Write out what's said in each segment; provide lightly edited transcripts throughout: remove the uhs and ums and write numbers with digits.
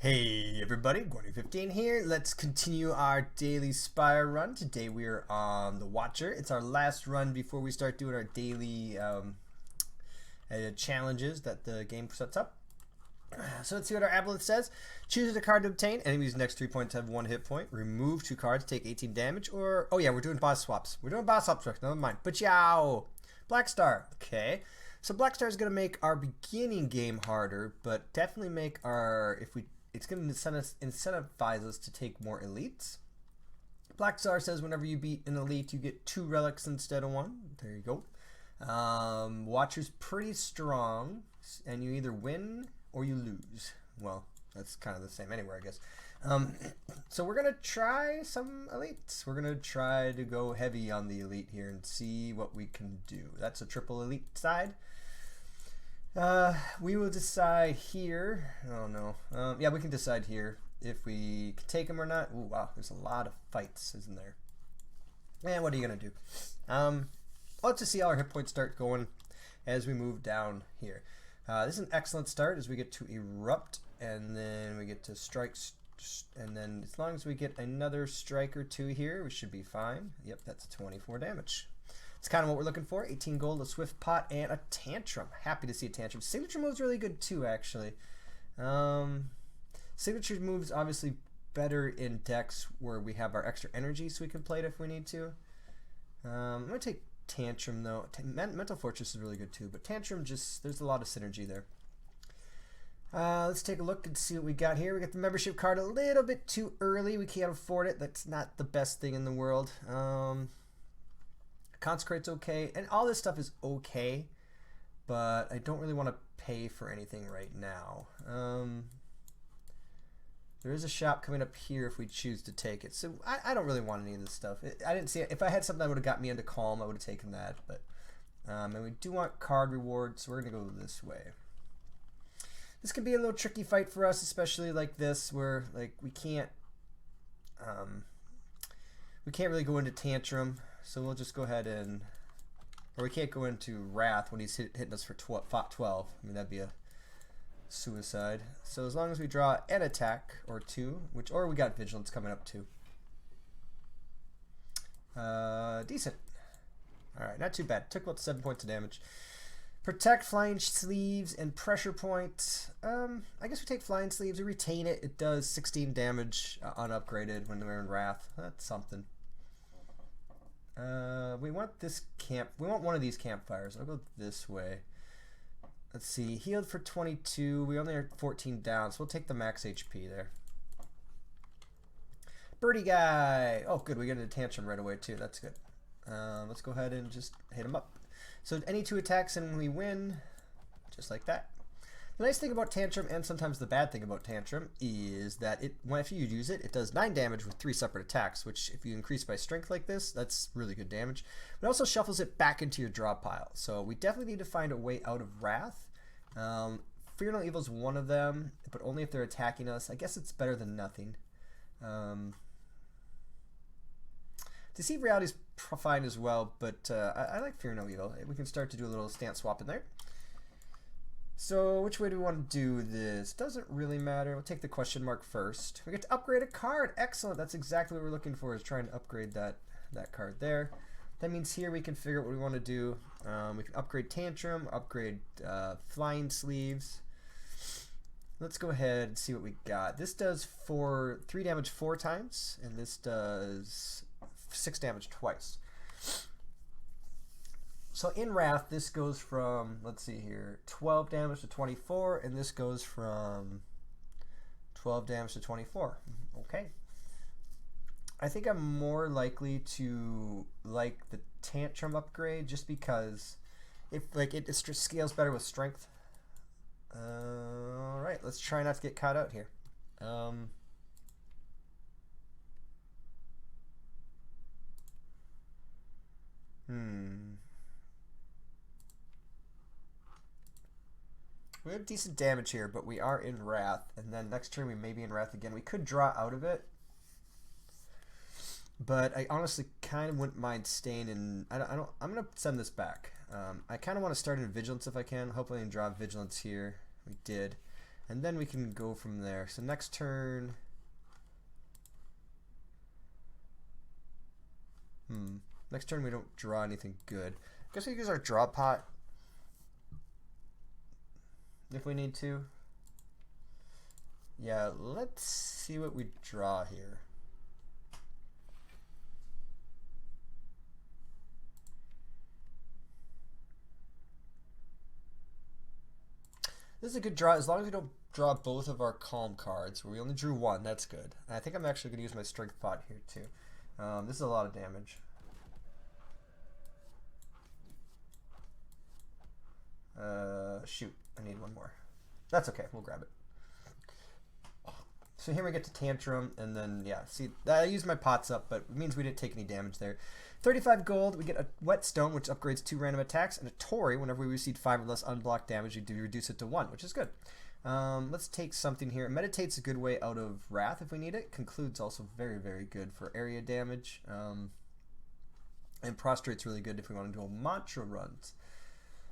Hey everybody, Gordy15 here. Let's continue our daily Spire run. Today we are on the Watcher. It's our last run before we start doing our daily challenges that the game sets up. So let's see what our aboleth says. Choose a card to obtain. Enemies next 3 points have 1 hit point. Remove 2 cards, take 18 damage. Or, oh yeah, we're doing boss swaps. We're doing boss swaps, never mind. But yow! Black Star. Okay. So Black Star is going to make our beginning game harder, but definitely make our, it's going to incentivize us to take more elites. Black Star says whenever you beat an elite, you get 2 relics instead of 1. There you go. Watcher's pretty strong, and you either win or you lose. Well, that's kind of the same anywhere, I guess. So we're going to try some elites. We're going to try to go heavy on the elite here and see what we can do. That's a triple elite side. We will decide here. Oh no. Yeah, we can decide here if we can take him or not. Ooh, wow, there's a lot of fights, isn't there? And what are you gonna do? Let's just see how our hit points start going as we move down here. This is an excellent start as we get to erupt, and then we get to strike, and then as long as we get another strike or 2 here, we should be fine. Yep, that's 24 damage. It's kind of what we're looking for. 18 gold, a swift pot, and a tantrum. Happy to see a tantrum. Signature move's really good too, actually. Signature moves obviously better in decks where we have our extra energy, so we can play it if we need to. I'm gonna take tantrum though. Mental Fortress is really good too, but tantrum just there's a lot of synergy there. Let's take a look and see what we got here. We got the membership card a little bit too early. We can't afford it. That's not the best thing in the world. Consecrate's okay, and all this stuff is okay, but I don't really want to pay for anything right now. There is a shop coming up here if we choose to take it, so I don't really want any of this stuff. I didn't see it. If I had something that would have got me into Calm, I would have taken that, but and we do want card rewards, so we're gonna go this way. This can be a little tricky fight for us, especially like this, where like we can't really go into Tantrum. So we'll just go ahead and, or we can't go into Wrath when he's hitting us for 12. I mean, that'd be a suicide. So as long as we draw an attack or 2, or we got Vigilance coming up too. Decent. Alright, not too bad. Took about 7 points of damage. Protect, Flying Sleeves, and Pressure Point. I guess we take Flying Sleeves. We retain it. It does 16 damage unupgraded when we're in Wrath. That's something. We want this camp. We want one of these campfires. I'll go this way. Let's see. Healed for 22. We only are 14 down, so we'll take the max HP there. Birdie guy. Oh, good. We get a tantrum right away too. That's good. Let's go ahead and just hit him up. So any 2 attacks and we win, just like that. The nice thing about Tantrum, and sometimes the bad thing about Tantrum, is that if you use it, it does 9 damage with 3 separate attacks, which if you increase by strength like this, that's really good damage. It also shuffles it back into your draw pile, so we definitely need to find a way out of Wrath. Fear No Evil is one of them, but only if they're attacking us. I guess it's better than nothing. Deceive Reality is fine as well, but I like Fear No Evil. We can start to do a little stance swap in there. So which way do we want to do this? Doesn't really matter. We'll take the question mark first. We get to upgrade a card. Excellent. That's exactly what we're looking for, is trying to upgrade that card there. That means here we can figure out what we want to do. We can upgrade Tantrum, upgrade Flying Sleeves. Let's go ahead and see what we got. This does 3 damage 4 times, and this does 6 damage twice. So in Wrath, this goes from, let's see here, 12 damage to 24, and this goes from 12 damage to 24. Okay. I think I'm more likely to like the Tantrum upgrade just because it scales better with strength. All right, let's try not to get caught out here. We have decent damage here, but we are in Wrath, and then next turn we may be in Wrath again. We could draw out of it, but I honestly kind of wouldn't mind staying in. I'm gonna send this back. I kind of want to start in Vigilance if I can. Hopefully I can draw Vigilance here. We did. And then we can go from there. So next turn... Next turn we don't draw anything good. I guess we use our draw pot if we need to. Yeah, let's see what we draw here. This is a good draw as long as we don't draw both of our calm cards. Where we only drew one, that's good. And I think I'm actually going to use my strength pot here too. This is a lot of damage. Shoot, I need one more. That's okay, we'll grab it. So here we get to Tantrum, and then, yeah, see, I used my pots up, but it means we didn't take any damage there. 35 gold, we get a Whetstone, which upgrades 2 random attacks, and a Torii. Whenever we receive 5 or less unblocked damage, you do reduce it to 1, which is good. Let's take something here. Meditate's a good way out of Wrath if we need it. Conclude's also very, very good for area damage. And Prostrate's really good if we want to do a mantra runs.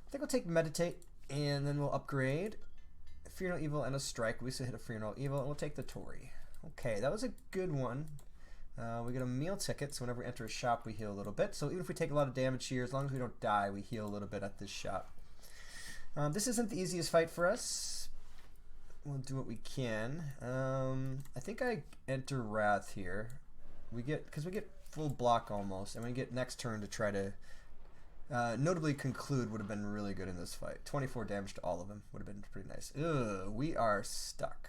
I think we'll take Meditate, and then we'll upgrade Fear No Evil and a Strike. We still hit a Fear No Evil, and we'll take the Torii. Okay, that was a good one. We get a meal ticket, so whenever we enter a shop, we heal a little bit. So even if we take a lot of damage here, as long as we don't die, we heal a little bit at this shop. This isn't the easiest fight for us. We'll do what we can. I think I enter Wrath here. Because we get full block almost, and we get next turn to try to notably Conclude would have been really good in this fight. 24 damage to all of them would have been pretty nice. Ugh, we are stuck.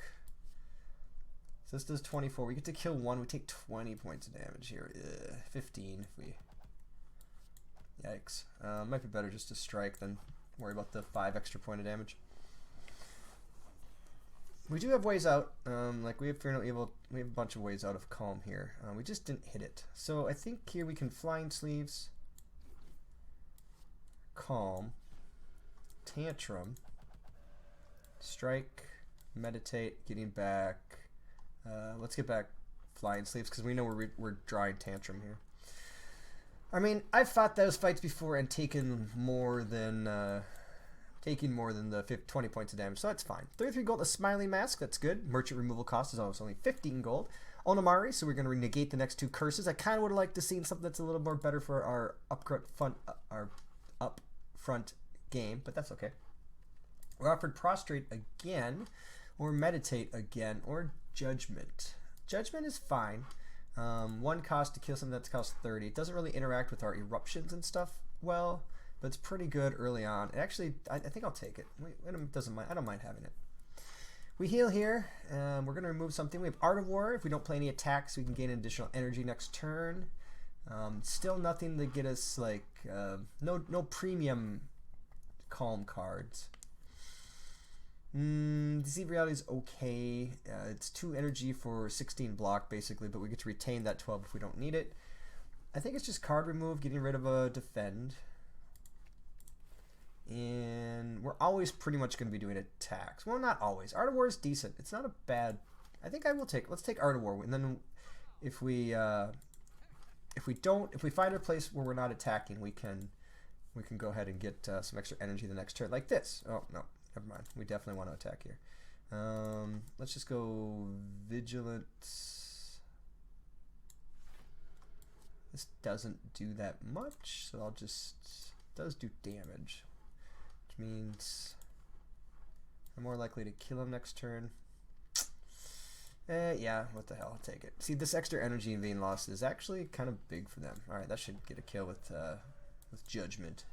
So this does 24. We get to kill one. We take 20 points of damage here. Ugh, 15 if we... Yikes. Might be better just to strike than worry about the 5 extra point of damage. We do have ways out. Like we have Fear No Evil. We have a bunch of ways out of Calm here. We just didn't hit it. So I think here we can Flying Sleeves, Calm, Tantrum, Strike, Meditate, getting back. Let's get back Flying Sleeves because we know we're drawing Tantrum here. I mean, I've fought those fights before and taken more than the 20 points of damage, so that's fine. 33 gold, a Smiley Mask, that's good. Merchant removal cost is almost only 15 gold. Onamari, so we're going to negate the next 2 curses. I kind of would have liked to see something that's a little more better for our upfront game, but that's okay. We're offered Prostrate again, or Meditate again, or Judgment. Judgment is fine. 1 cost to kill something that's cost 30. It doesn't really interact with our eruptions and stuff well, but it's pretty good early on. Actually, I think I'll take it. I don't mind having it. We heal here. We're going to remove something. We have Art of War. If we don't play any attacks, we can gain additional energy next turn. Still nothing to get us like no premium calm cards. Deceive Reality is okay. It's 2 energy for 16 block basically, but we get to retain that 12 if we don't need it. I think it's just card remove, getting rid of a defend. And we're always pretty much going to be doing attacks. Well, not always. Art of War is decent. It's not a bad... I think I will take... Let's take Art of War. And then if we find a place where we're not attacking, we can go ahead and get some extra energy the next turn. Like this. Oh, no. Never mind. We definitely want to attack here. Let's just go Vigilance. This doesn't do that much, so I'll just... It does do damage. Which means I'm more likely to kill him next turn. Yeah, what the hell, I'll take it. See, this extra energy and vein loss is actually kind of big for them. Alright, that should get a kill with Judgment.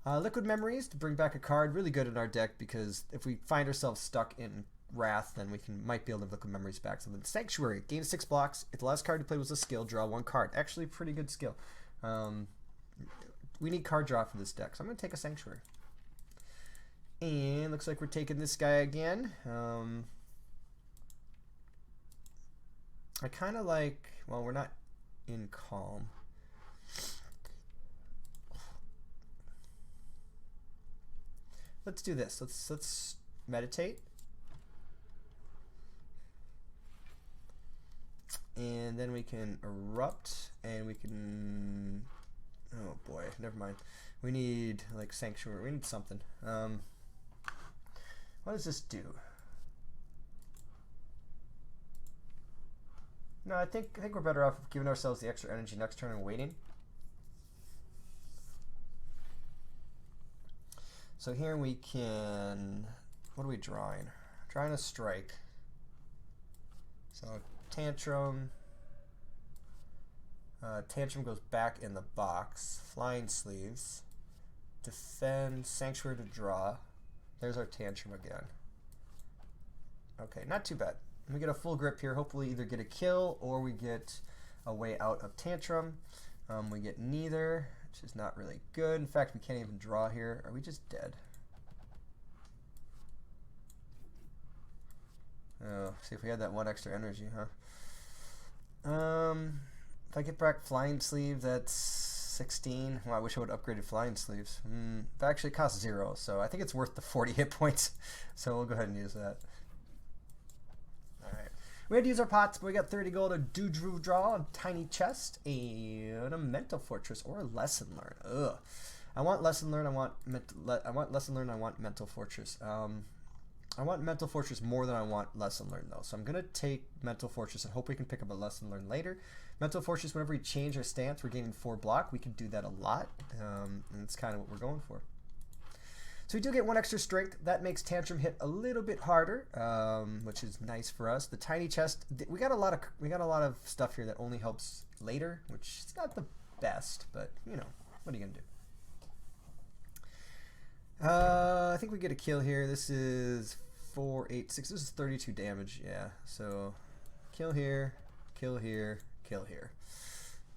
Liquid Memories to bring back a card, really good in our deck because if we find ourselves stuck in Wrath, then we might be able to Liquid Memories back. So then Sanctuary, gain 6 blocks. If the last card you played was a skill, draw 1 card. Actually, pretty good skill. We need card draw for this deck, so I'm going to take a Sanctuary. And looks like we're taking this guy again. I kind of like, well, we're not in Calm. Let's do this. Let's meditate. And then we can erupt and we can, oh boy, never mind. We need like Sanctuary. We need something. Well, What does this do? No, I think we're better off giving ourselves the extra energy next turn and waiting. So here we can, what are we drawing? Drawing a strike. So Tantrum. Tantrum goes back in the box. Flying Sleeves. Defend, Sanctuary to draw. There's our Tantrum again. Okay, not too bad. We get a full grip here. Hopefully either get a kill or we get a way out of Tantrum. We get neither, which is not really good. In fact, we can't even draw here. Are we just dead? Oh, see if we had that one extra energy, huh? If I get back Flying Sleeve, that's 16. Well, I wish I would have upgraded Flying Sleeves. That actually costs 0, so I think it's worth the 40 hit points. So we'll go ahead and use that. Alright. We had to use our pots, but we got 30 gold, a Doodroo draw, a Tiny Chest, and a Mental Fortress, or a Lesson Learn. Ugh. I want Lesson Learn, I want Lesson Learn, I want Mental Fortress. I want Mental Fortress more than I want Lesson Learn, though. So I'm going to take Mental Fortress and hope we can pick up a Lesson Learn later. Mental Fortress, whenever we change our stance, we're gaining 4 block. We can do that a lot, and it's kind of what we're going for. So we do get 1 extra strength. That makes Tantrum hit a little bit harder, which is nice for us. The Tiny Chest, we got a lot of stuff here that only helps later, which is not the best, but, you know, what are you going to do? I think we get a kill here. This is 4, 8, 6. This is 32 damage. Yeah. So kill here, kill here, kill here.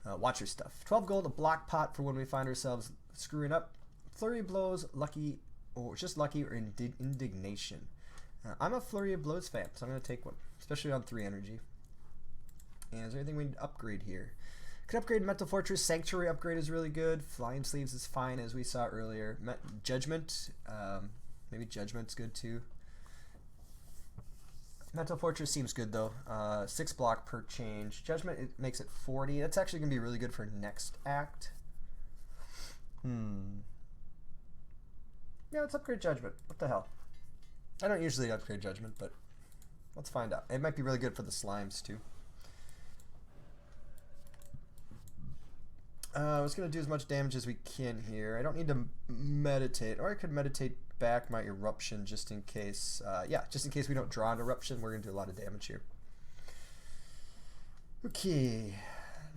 Watch your stuff. 12 gold, a block pot for when we find ourselves screwing up. Flurry of Blows, lucky, or just lucky, or indignation. I'm a Flurry of Blows fan, so I'm going to take one, especially on 3 energy. And is there anything we need to upgrade here? Could upgrade Mental Fortress. Sanctuary upgrade is really good. Flying Sleeves is fine, as we saw earlier. Judgment, maybe Judgment's good too. Mental Fortress seems good though. 6 block per change. Judgment, it makes it 40. That's actually gonna be really good for next act. Yeah, let's upgrade Judgment. What the hell? I don't usually upgrade Judgment, but let's find out. It might be really good for the slimes too. I was going to do as much damage as we can here. I don't need to meditate, or I could meditate back my Eruption just in case. Yeah, just in case we don't draw an Eruption, we're going to do a lot of damage here. Okay,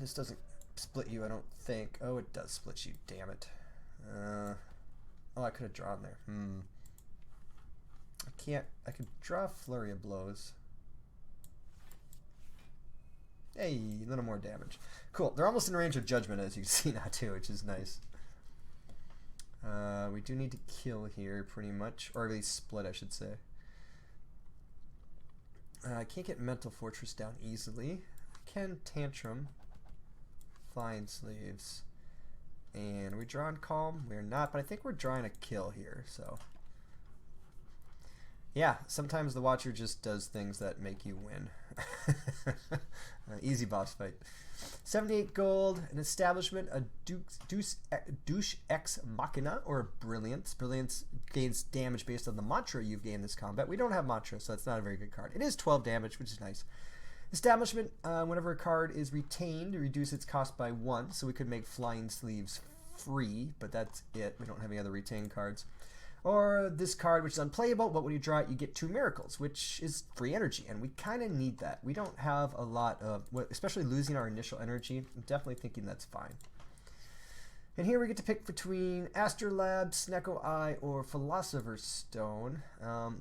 this doesn't split you, I don't think. Oh, it does split you, damn it. Oh, I could have drawn there. I can't. I could draw Flurry of Blows. Hey, a little more damage. Cool. They're almost in range of Judgment, as you can see now, too, which is nice. We do need to kill here, pretty much. Or at least split, I should say. I can't get Mental Fortress down easily. I can Tantrum. Flying Sleeves. And are we drawing Calm? We're not, but I think we're drawing a kill here, so... Yeah, sometimes the Watcher just does things that make you win. Easy boss fight. 78 gold, an Establishment, a Douche Ex Machina, or Brilliance. Brilliance gains damage based on the mantra you've gained this combat. We don't have mantra, so that's not a very good card. It is 12 damage, which is nice. Establishment, whenever a card is retained, reduce its cost by 1, so we could make Flying Sleeves free, but that's it. We don't have any other retained cards. Or this card, which is unplayable, but when you draw it, you get 2 miracles, which is free energy, and we kind of need that. We don't have a lot of, especially losing our initial energy. I'm definitely thinking that's fine. And here we get to pick between Astrolabe, Snecko Eye, or Philosopher's Stone.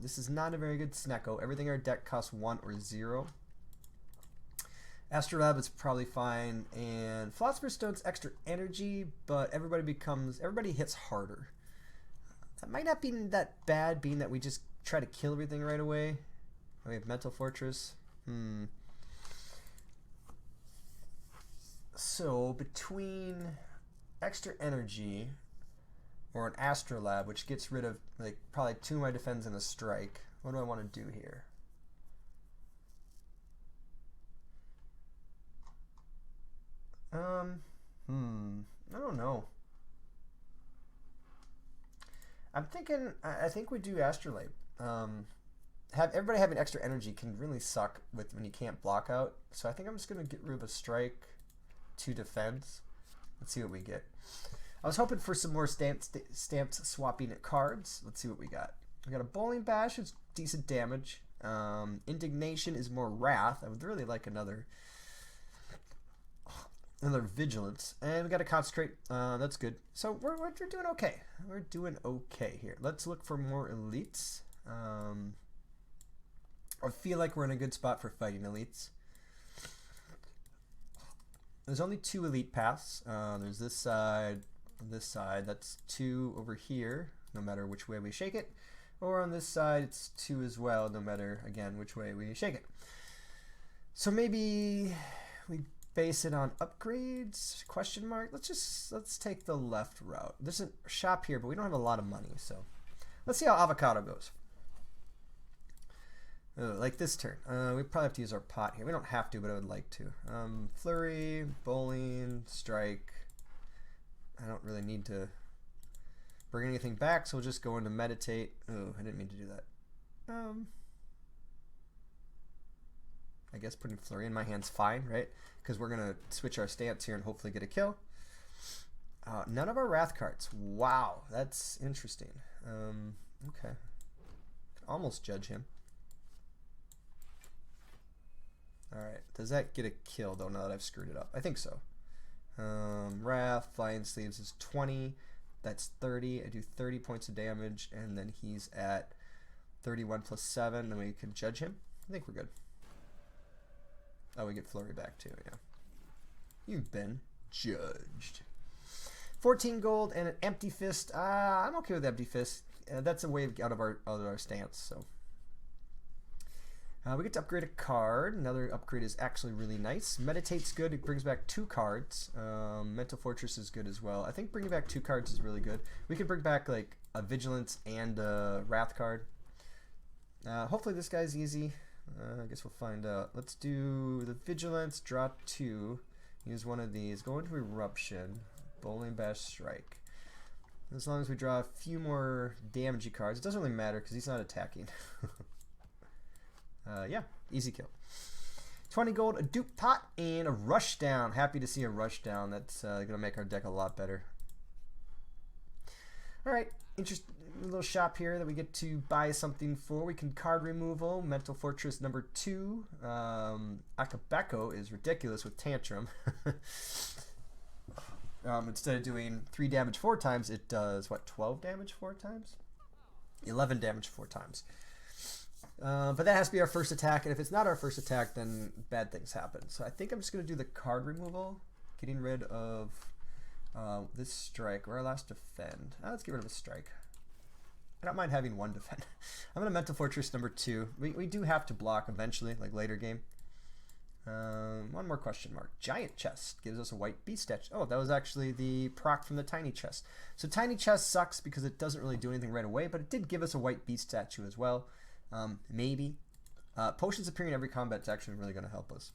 This is not a very good Snecko. Everything in our deck costs 1 or 0. Astrolabe is probably fine, and Philosopher's Stone's extra energy, but everybody hits harder. That might not be that bad, being that we just try to kill everything right away. We have Mental Fortress. So between extra energy or an Astrolabe, which gets rid of like probably 2 of my defense and a strike, what do I want to do here? I don't know. I'm thinking, I think we do Astrolabe. Everybody having extra energy can really suck when you can't block out. So I think I'm just gonna get rid of a strike, 2 defense. Let's see what we get. I was hoping for some more stamped swapping at cards. Let's see what we got. We got a Bowling Bash, it's decent damage. Indignation is more wrath. I would really like another vigilance, and we got to concentrate. That's good. So we're doing okay. We're doing okay here. Let's look for more elites. I feel like we're in a good spot for fighting elites. There's only 2 elite paths. There's this side, this side. That's 2 over here, no matter which way we shake it. Or on this side, it's 2 as well, no matter, again, which way we shake it. So maybe we base it on upgrades, question mark. Let's take the left route. There's a shop here, but we don't have a lot of money, so let's see how avocado goes. Like this turn. We probably have to use our pot here. We don't have to, but I would like to. Flurry, bowling, strike. I don't really need to bring anything back, so we'll just go into meditate. Oh, I didn't mean to do that. I guess putting flurry in my hand's fine, right? Because we're gonna switch our stance here and hopefully get a kill. None of our wrath cards. Wow, that's interesting. Okay, almost judge him. All right, does that get a kill though? Now that I've screwed it up, I think so. Wrath, Flying Sleeves is 20. That's 30. I do 30 points of damage, and then he's at 31 plus 7. Then we can judge him. I think we're good. Oh, we get flurry back too. Yeah, you've been judged. 14 gold and an empty fist. I'm okay with empty fist. That's a way out of our stance. So. We get to upgrade a card. Another upgrade is actually really nice. Meditate's good. It brings back 2 cards. Mental Fortress is good as well. I think bringing back 2 cards is really good. We can bring back like a Vigilance and a Wrath card. Hopefully this guy's easy. I guess we'll find out. Let's do the Vigilance. Draw 2. Use one of these. Go into Eruption. Bowling Bash, Strike. As long as we draw a few more damagey cards. It doesn't really matter because he's not attacking. Yeah, easy kill. 20 gold, a dupe pot, and a rush down. Happy to see a rush down. That's going to make our deck a lot better. Alright, interesting little shop here that we get to buy something for. We can card removal, Mental Fortress number 2. Akabeko is ridiculous with Tantrum. Instead of doing 3 damage 4 times, it does, what, 12 damage 4 times? 11 damage 4 times. But that has to be our first attack, and if it's not our first attack, then bad things happen. So I think I'm just going to do the card removal, getting rid of this strike, or our last defend. Let's get rid of a strike. I don't mind having 1 defend. I'm going to Mental Fortress number 2. We do have to block eventually, like later game. 1 more question mark. Giant Chest gives us a white beast statue. Oh, that was actually the proc from the Tiny Chest. So Tiny Chest sucks because it doesn't really do anything right away, but it did give us a white beast statue as well. Maybe. Potions appearing in every combat is actually really going to help us.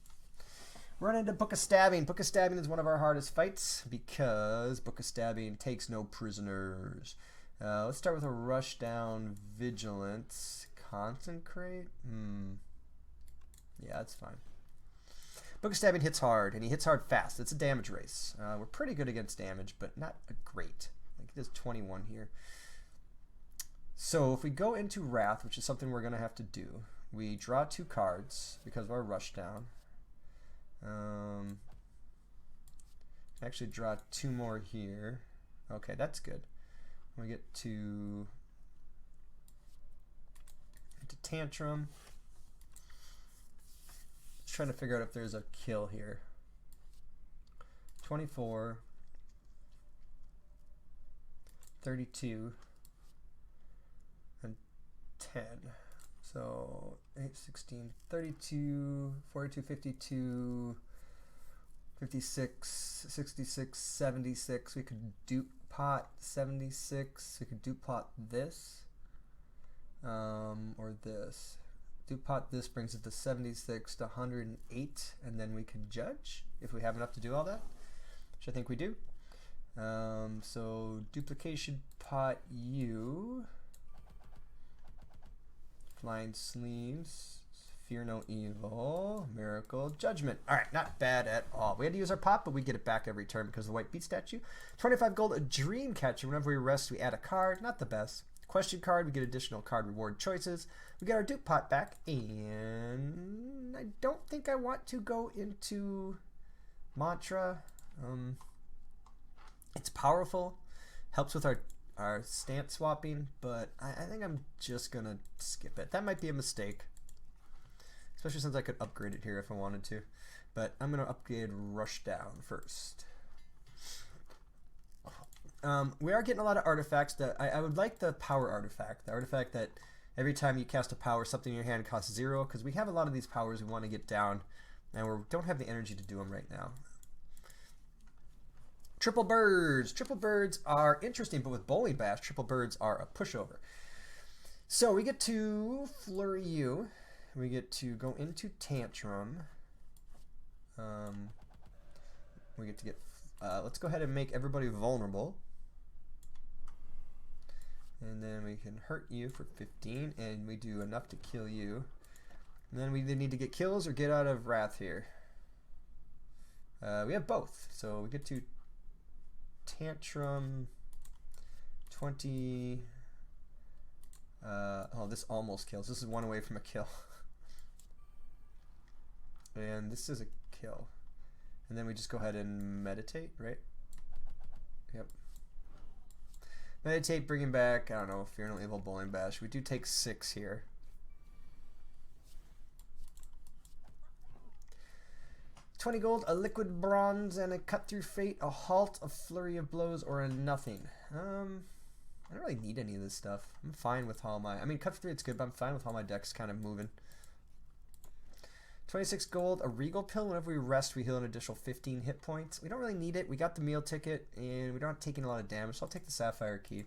Run into Book of Stabbing. Book of Stabbing is one of our hardest fights because Book of Stabbing takes no prisoners. Let's start with a Rush Down Vigilance. Consecrate? Yeah, that's fine. Book of Stabbing hits hard, and he hits hard fast. It's a damage race. We're pretty good against damage, but not great. Like, it does 21 here. So if we go into Wrath, which is something we're going to have to do, we draw 2 cards because of our rush down. Actually draw 2 more here. Okay, that's good. We get to Tantrum. Just trying to figure out if there's a kill here. 24, 32. 10. So 8, 16, 32, 42, 52, 56, 66, 76. We could dupe pot 76. We could dupe pot this. Or this. Dupe pot this brings it to 76 to 108. And then we can judge if we have enough to do all that, which I think we do. So duplication pot U. Flying Sleeves, Fear No Evil, Miracle, Judgment. All right, not bad at all. We had to use our pop, but we get it back every turn because of the white beat statue. 25 gold, a Dream Catcher. Whenever we rest, we add a card. Not the best. Question card, we get additional card reward choices. We get our Dupe Pot back, and I don't think I want to go into Mantra. It's powerful, helps with our stance swapping, but I think I'm just gonna skip it. That might be a mistake, especially since I could upgrade it here if I wanted to. But I'm gonna upgrade Rush Down first. We are getting a lot of artifacts that I would like the power artifact. The artifact that every time you cast a power, something in your hand costs 0, because we have a lot of these powers we want to get down, and we don't have the energy to do them right now. Triple Birds. Triple Birds are interesting, but with Bowling Bash, Triple Birds are a pushover. So we get to Flurry You. We get to go into Tantrum. We get to get... let's go ahead and make everybody vulnerable. And then we can hurt you for 15, and we do enough to kill you. And then we either need to get kills or get out of Wrath here. We have both, so we get to Tantrum 20. Oh, this almost kills. This is one away from a kill. And this is a kill. And then we just go ahead and meditate, right? Yep. Meditate, bringing back, I don't know, Fear No Evil, Bowling Bash. We do take 6 here. $20 gold, a Liquid Bronze, and a Cut Through Fate, a Halt, a Flurry of Blows, or a Nothing. I don't really need any of this stuff. I'm fine with how my... I mean, Cut Through Fate's good, but I'm fine with how my deck's kind of moving. 26 gold, a Regal Pill. Whenever we rest, we heal an additional 15 hit points. We don't really need it. We got the meal ticket, and we're not taking a lot of damage, so I'll take the Sapphire Key.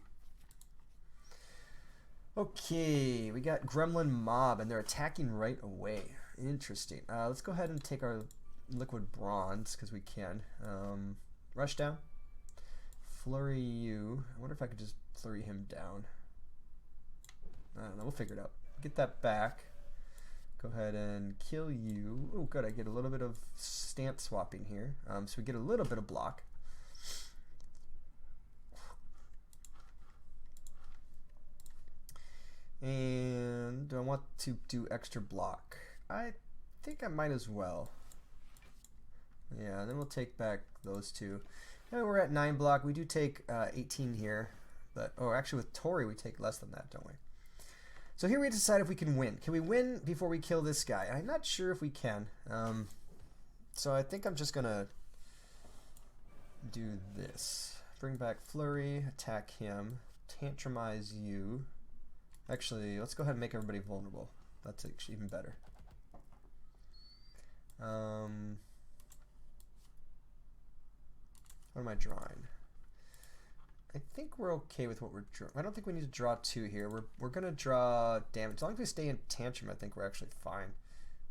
Okay, we got Gremlin Mob, and they're attacking right away. Interesting. Let's go ahead and take our Liquid Bronze, because we can. Rush Down. Flurry You. I wonder if I could just flurry him down. I don't know. We'll figure it out. Get that back. Go ahead and kill you. Oh, good. I get a little bit of stance swapping here. So we get a little bit of block. And do I want to do extra block? I think I might as well. Yeah, and then we'll take back those two. And we're at 9 block. We do take 18 here. But, oh, actually with Tori we take less than that, don't we? So here we decide if we can win. Can we win before we kill this guy? I'm not sure if we can. So I think I'm just going to do this. Bring back Flurry, attack him, Tantrumize you. Actually, let's go ahead and make everybody vulnerable. That's actually even better. What am I drawing? I think we're okay with what we're drawing. I don't think we need to draw 2 here. We're going to draw damage. As long as we stay in Tantrum, I think we're actually fine.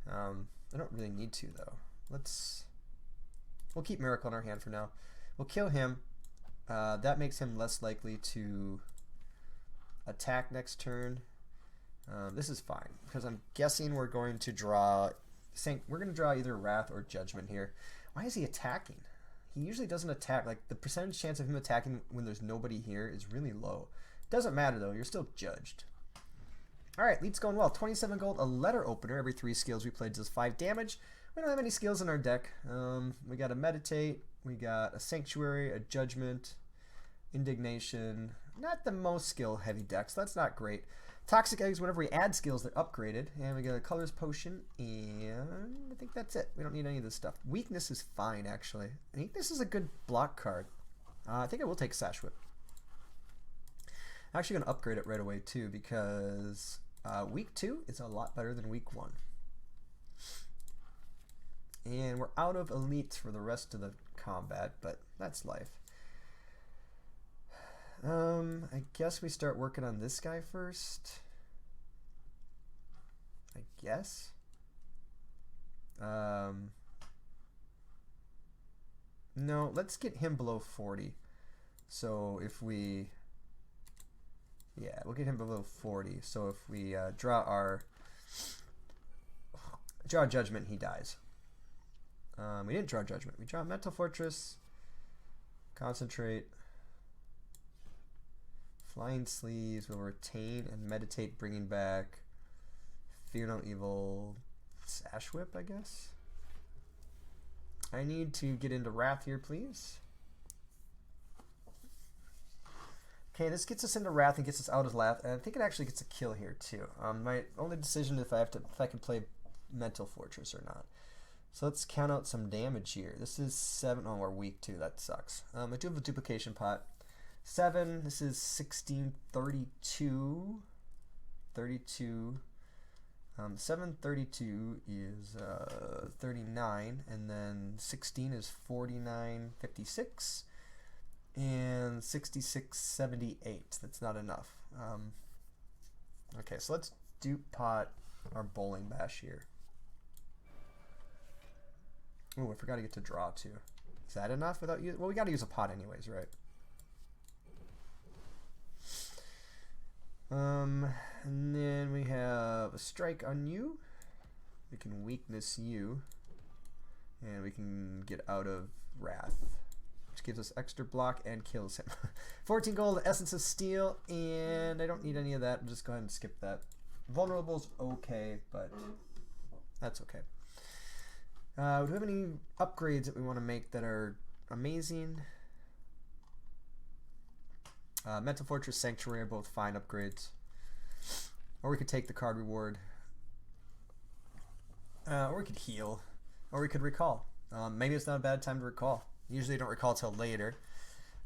I don't really need to, though. We'll keep Miracle in our hand for now. We'll kill him. That makes him less likely to attack next turn. This is fine, because I'm guessing we're going to draw... We're going to draw either Wrath or Judgment here. Why is he attacking? He usually doesn't attack. Like, the percentage chance of him attacking when there's nobody here is really low. Doesn't matter, though. You're still judged. Alright, lead's going well. 27 gold, a Letter Opener. Every 3 skills we play does 5 damage. We don't have any skills in our deck. We got a Meditate. We got a Sanctuary, a Judgment, Indignation. Not the most skill-heavy deck, so that's not great. Toxic Eggs, whenever we add skills, they're upgraded. And we got a Colors Potion, and I think that's it. We don't need any of this stuff. Weakness is fine, actually. I think this is a good block card. I think I will take Sash Whip. I'm actually going to upgrade it right away, too, because week 2 is a lot better than week 1. And we're out of elites for the rest of the combat, but that's life. I guess we start working on this guy first. I guess. No, let's get him below 40. So if we... Yeah, we'll get him below 40. So if we draw Judgment, he dies. We didn't draw Judgment. We draw Mental Fortress, Concentrate, Flying Sleeves. Will retain and meditate, bringing back Fear No Evil, Sash Whip, I guess. I need to get into Wrath here, please. Okay, this gets us into Wrath and gets us out of Wrath, and I think it actually gets a kill here too. My only decision is if I can play Mental Fortress or not. So let's count out some damage here. This is 7. Oh, we're weak too. That sucks. I do have a duplication pot. 7. This is 16, 32. 32. 7, 32 is 39, and then 16 is 49, 56. And 66, 78. That's not enough. Okay, so let's dupe pot our bowling bash here. Oh, I forgot to get to draw too. Is that enough without you? Well, we got to use a pot anyways, right? And then we have a strike on you. We can weakness you, and we can get out of Wrath, which gives us extra block and kills him. 14 gold, Essence of Steel, and I don't need any of that. I'll just go ahead and skip that. Vulnerable's okay, but that's okay. Do we have any upgrades that we want to make that are amazing? Mental Fortress, Sanctuary are both fine upgrades. Or we could take the card reward. Or we could heal. Or we could recall. Maybe it's not a bad time to recall. Usually don't recall till later.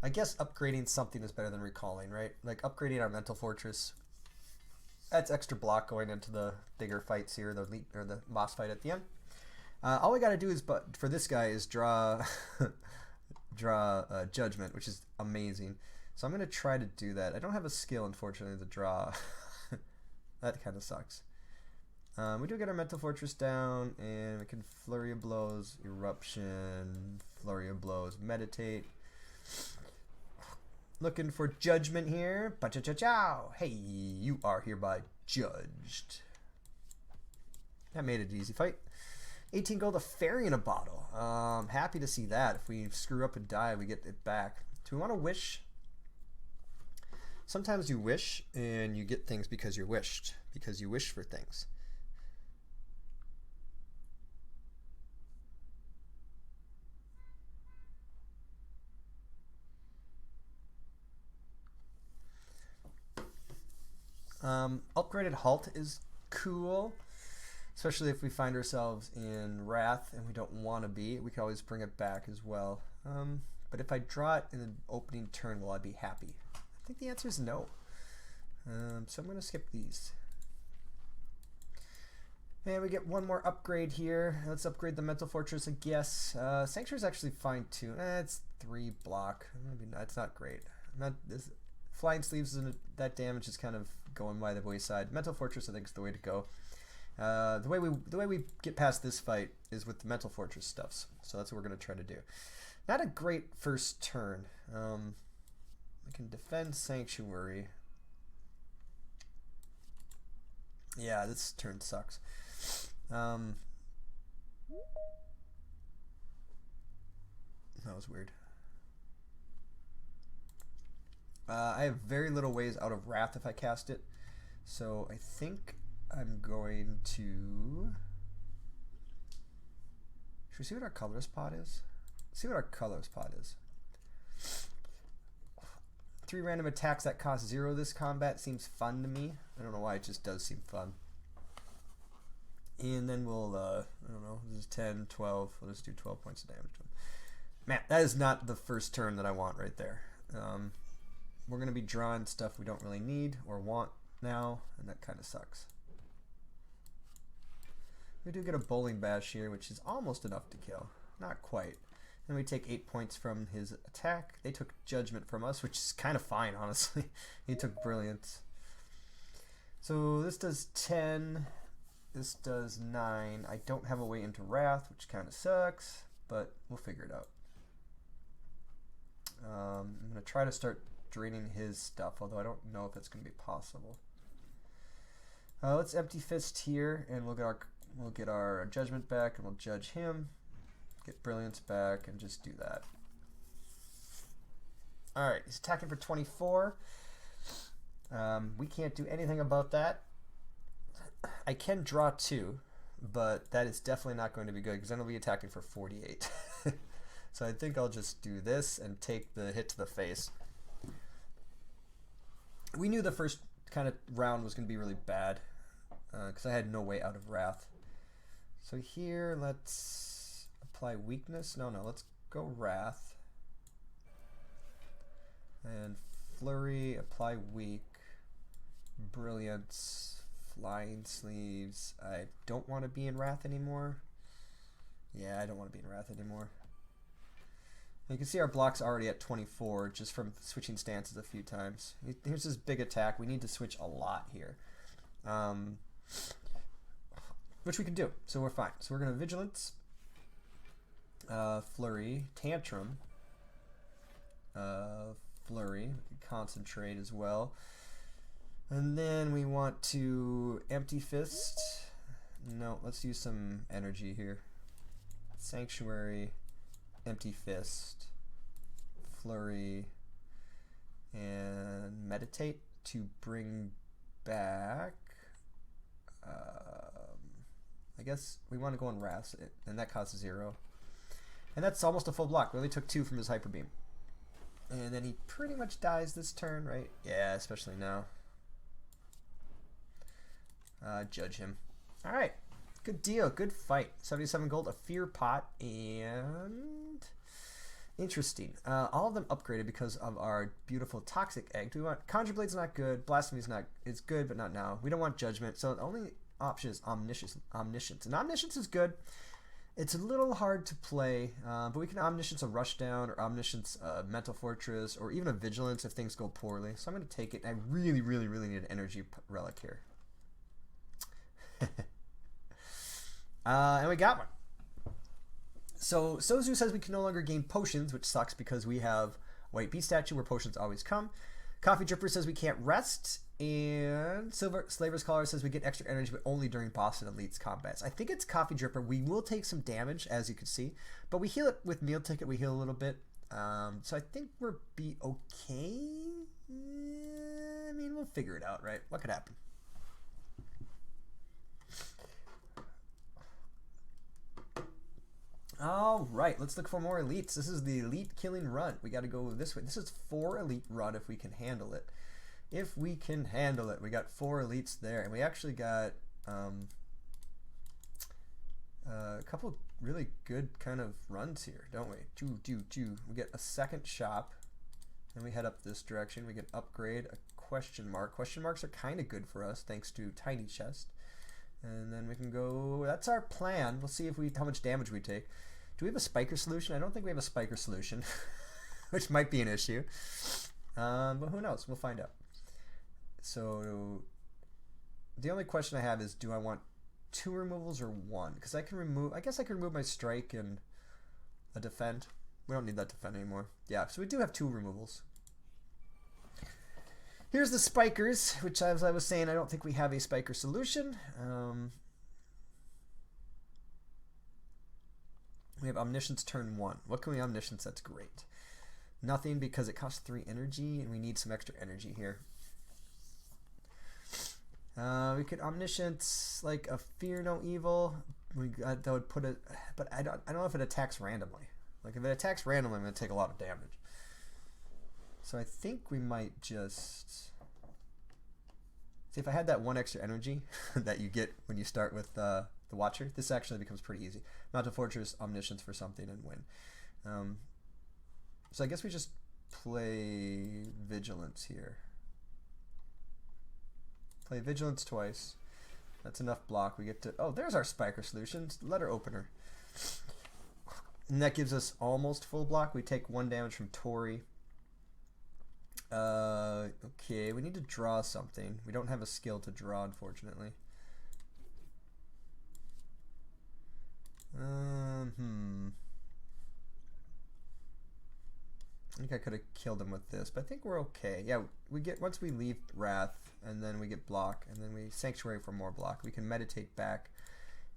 I guess upgrading something is better than recalling, right? Like upgrading our Mental Fortress. That's extra block going into the bigger fights here, the boss fight at the end. All we got to do is, for this guy, is draw Judgment, which is amazing. So I'm going to try to do that. I don't have a skill, unfortunately, to draw. That kind of sucks. We do get our Mental Fortress down, and we can Flurry of Blows, Eruption, Flurry of Blows, Meditate. Looking for Judgment here. Ba-cha-cha-chow. Hey, you are hereby judged. That made it an easy fight. 18 gold, a fairy in a bottle. Happy to see that. If we screw up and die, we get it back. Do we want to wish? Sometimes you wish, and you get things because you wished. Because you wish for things. Upgraded Halt is cool, especially if we find ourselves in Wrath and we don't want to be. We can always bring it back as well. But if I draw it in the opening turn, will I be happy? I think the answer is no. So I'm going to skip these. And we get one more upgrade here. Let's upgrade the Mental Fortress, I guess. Sanctuary is actually fine too. It's 3 block. Maybe not, it's not great. Flying Sleeves, that damage is kind of going by the wayside. Mental Fortress, I think, is the way to go. The way we get past this fight is with the Mental Fortress stuffs. So that's what we're going to try to do. Not a great first turn. We can defend Sanctuary. Yeah, this turn sucks. That was weird. I have very little ways out of Wrath if I cast it. So I think I'm going to... Should we see what our colorless pot is? Let's see what our colorless pot is. 3 random attacks that cost 0 this combat seems fun to me. I don't know why, it just does seem fun. And then we'll, I don't know, this is 10, 12. We'll just do 12 points of damage to him. Man, that is not the first turn that I want right there. We're going to be drawing stuff we don't really need or want now, and that kind of sucks. We do get a Bowling Bash here, which is almost enough to kill. Not quite. Then we take 8 points from his attack. They took Judgment from us, which is kind of fine, honestly. He took Brilliance. So this does 10. This does 9. I don't have a way into Wrath, which kind of sucks, but we'll figure it out. I'm going to try to start draining his stuff, although I don't know if it's going to be possible. Let's Empty Fist here, and we'll get our Judgment back, and we'll judge him. Get Brilliance back, and just do that. All right, he's attacking for 24. We can't do anything about that. I can draw 2, but that is definitely not going to be good because then I'll be attacking for 48. So I think I'll just do this and take the hit to the face. We knew the first kind of round was going to be really bad because I had no way out of Wrath. So here, let's apply Weakness. No, let's go Wrath. And Flurry, apply Weak. Brilliance, Flying Sleeves. I don't want to be in Wrath anymore. Yeah, I don't want to be in Wrath anymore. You can see our block's already at 24 just from switching stances a few times. Here's this big attack. We need to switch a lot here. Which we can do, so we're fine. So we're going to Vigilance, Flurry, Tantrum, Flurry, Concentrate as well. And then we want to Empty Fist. No, let's use some energy here. Sanctuary, Empty Fist, Flurry, and Meditate to bring back. I guess we want to go on Wrath, and that costs 0. And that's almost a full block. We only took 2 from his Hyper Beam. And then he pretty much dies this turn, right? Yeah, especially now. Judge him. All right, good deal, good fight. 77 gold, a Fear Pot, and interesting. All of them upgraded because of our beautiful Toxic Egg. Do we want Conjure Blade's not good, Blasphemy's not. It's good, but not now. We don't want Judgment, so the only option is Omniscience. And Omniscience is good. It's a little hard to play, but we can Omniscience a Rushdown or Omniscience a Mental Fortress or even a Vigilance if things go poorly. So I'm going to take it. I really, really, really need an Energy Relic here. And we got one. So Sozu says we can no longer gain potions, which sucks because we have White Beast Statue where potions always come. Coffee Dripper says we can't rest, and Silver Slaver's Collar says we get extra energy but only during boss and elites combats. I think it's Coffee Dripper. We will take some damage, as you can see, but we heal it with Meal Ticket. We heal a little bit, so I think we'll be okay. I mean, we'll figure it out, right? What could happen? All right, let's look for more elites. This is the elite killing run. We got to go this way. This is 4 elite run if we can handle it. If we can handle it. We got 4 elites there, and we actually got a couple really good kind of runs here, don't we? We get a second shop, and we head up this direction. We get upgrade a question mark. Question marks are kind of good for us thanks to Tiny Chest. And then we can go, that's our plan. We'll see if how much damage we take. Do we have a Spiker solution? I don't think we have a Spiker solution, which might be an issue. But who knows? We'll find out. So the only question I have is, do I want 2 removals or 1? Because I guess I can remove my Strike and a Defend. We don't need that Defend anymore. Yeah, so we do have 2 removals. Here's the Spikers, which, as I was saying, I don't think we have a Spiker solution. We have Omniscience turn 1. What can we Omniscience? That's great. Nothing because it costs 3 energy, and we need some extra energy here. We could Omniscience like a Fear No Evil. That would put it, but I don't know if it attacks randomly. Like if it attacks randomly, I'm going to take a lot of damage. So I think we might just see if I had that 1 extra energy that you get when you start with the Watcher. This actually becomes pretty easy. Mountain Fortress, Omniscience for something, and win. So I guess we just play Vigilance here. Play Vigilance twice. That's enough block. We get to, oh, there's our Spiker solutions. Letter Opener. And that gives us almost full block. We take 1 damage from Tori. Okay, we need to draw something. We don't have a skill to draw, unfortunately. I think I could have killed him with this, but I think we're okay. Yeah, we get once we leave Wrath, and then we get block, and then we Sanctuary for more block. We can meditate back,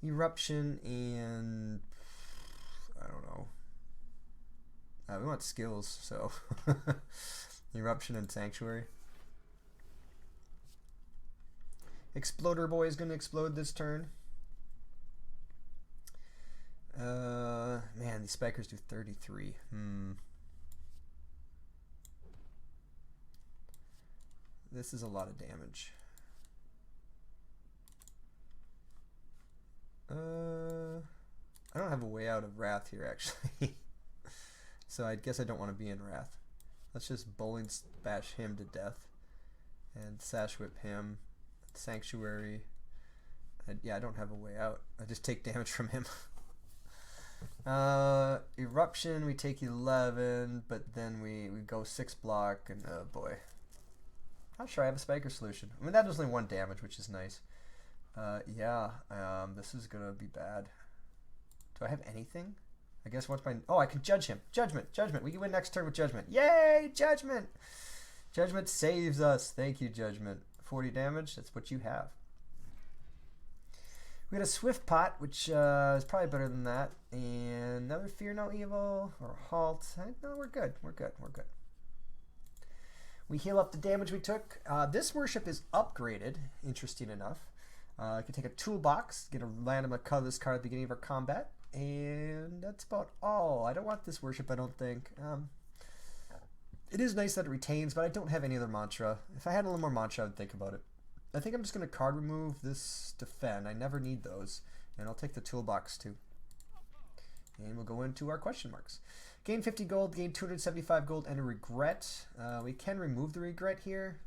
Eruption, and I don't know. We want skills, so Eruption and Sanctuary. Exploder Boy is going to explode this turn. Man, these spikers do 33. This is a lot of damage. I don't have a way out of Wrath here, actually. So I guess I don't want to be in Wrath. Let's just bowling bash him to death. And Sash Whip him. Sanctuary. Yeah, I don't have a way out. I just take damage from him. Eruption, we take 11, but then we go 6 block, and oh boy. Not sure I have a spiker solution. I mean, that does only 1 damage, which is nice. This is gonna be bad. Do I have anything? I guess once my... Oh, I can judge him. Judgment. We can win next turn with Judgment. Yay, Judgment! Judgment saves us. Thank you, Judgment. 40 damage, that's what you have. We got a Swift Pot, which is probably better than that. And another Fear No Evil, or Halt. No, we're good. We heal up the damage we took. This worship is upgraded, interesting enough. I can take a toolbox, get a random colorless card at the beginning of our combat, and that's about all. I don't want this worship, I don't think. It is nice that it retains, but I don't have any other mantra. If I had a little more mantra, I would think about it. I think I'm just going to card remove this defend. I never need those. And I'll take the toolbox too. And we'll go into our question marks. Gain 50 gold, gain 275 gold, and a regret. We can remove the regret here.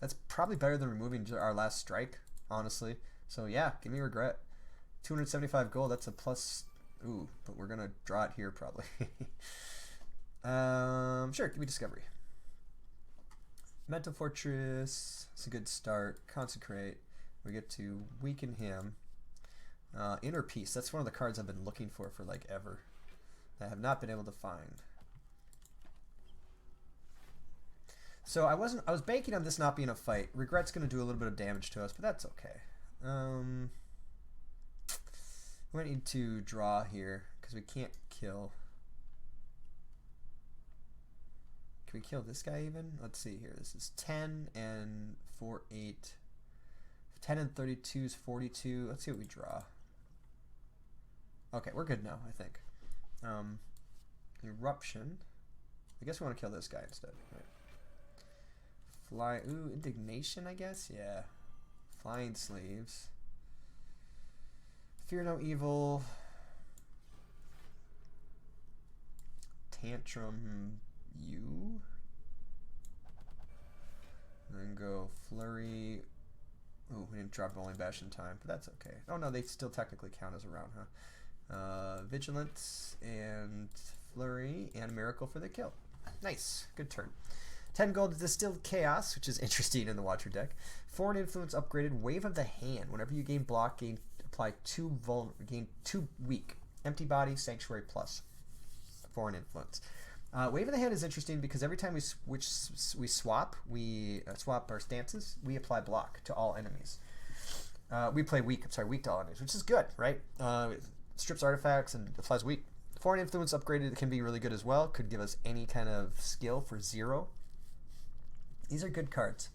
That's probably better than removing our last strike, honestly. So yeah, give me regret. 275 gold, that's a plus. Ooh, but we're going to draw it here probably. Sure, give me discovery. Mental Fortress, it's a good start. Consecrate, we get to weaken him. Inner Peace, that's one of the cards I've been looking for like ever. I have not been able to find. So I was banking on this not being a fight. Regret's going to do a little bit of damage to us, but that's okay. We might need to draw here because we can't kill. Can we kill this guy even? Let's see here. This is 10 and 4, 8. 10 and 32 is 42. Let's see what we draw. Okay, we're good now, I think. Eruption. I guess we want to kill this guy instead. Right. Fly. Ooh, Indignation, I guess? Yeah. Flying Sleeves. Fear No Evil. Tantrum. You. And then go Flurry. Ooh, we didn't drop Bowling Bash in time, but that's okay. Oh no, they still technically count as a round, huh? Vigilance and Flurry and Miracle for the kill. Nice, good turn. 10 gold to Distilled Chaos, which is interesting in the Watcher deck. Foreign Influence upgraded. Wave of the Hand. Whenever you gain block, apply 2 gain 2 weak. Empty Body, Sanctuary plus. Foreign Influence. Wave of the Hand is interesting because every time we swap our stances, we apply block to all enemies. We play weak to all enemies, which is good, right? Strips artifacts and applies weak. Foreign Influence upgraded can be really good as well. Could give us any kind of skill for 0. These are good cards.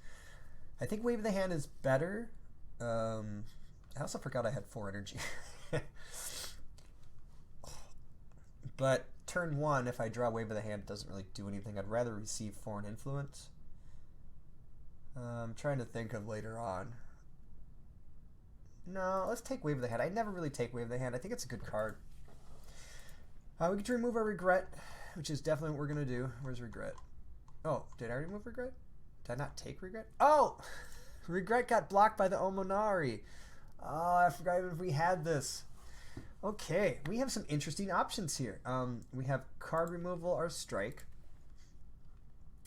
I think Wave of the Hand is better. I also forgot I had 4 energy. But turn 1, if I draw Wave of the Hand, it doesn't really do anything. I'd rather receive Foreign Influence. I'm trying to think of later on. No, let's take Wave of the Hand. I never really take Wave of the Hand. I think it's a good card. We get to remove our Regret, which is definitely what we're going to do. Where's Regret? Oh, did I remove Regret? Did I not take Regret? Oh! Regret got blocked by the Omonari. Oh, I forgot if we had this. Okay, we have some interesting options here. We have card removal or strike.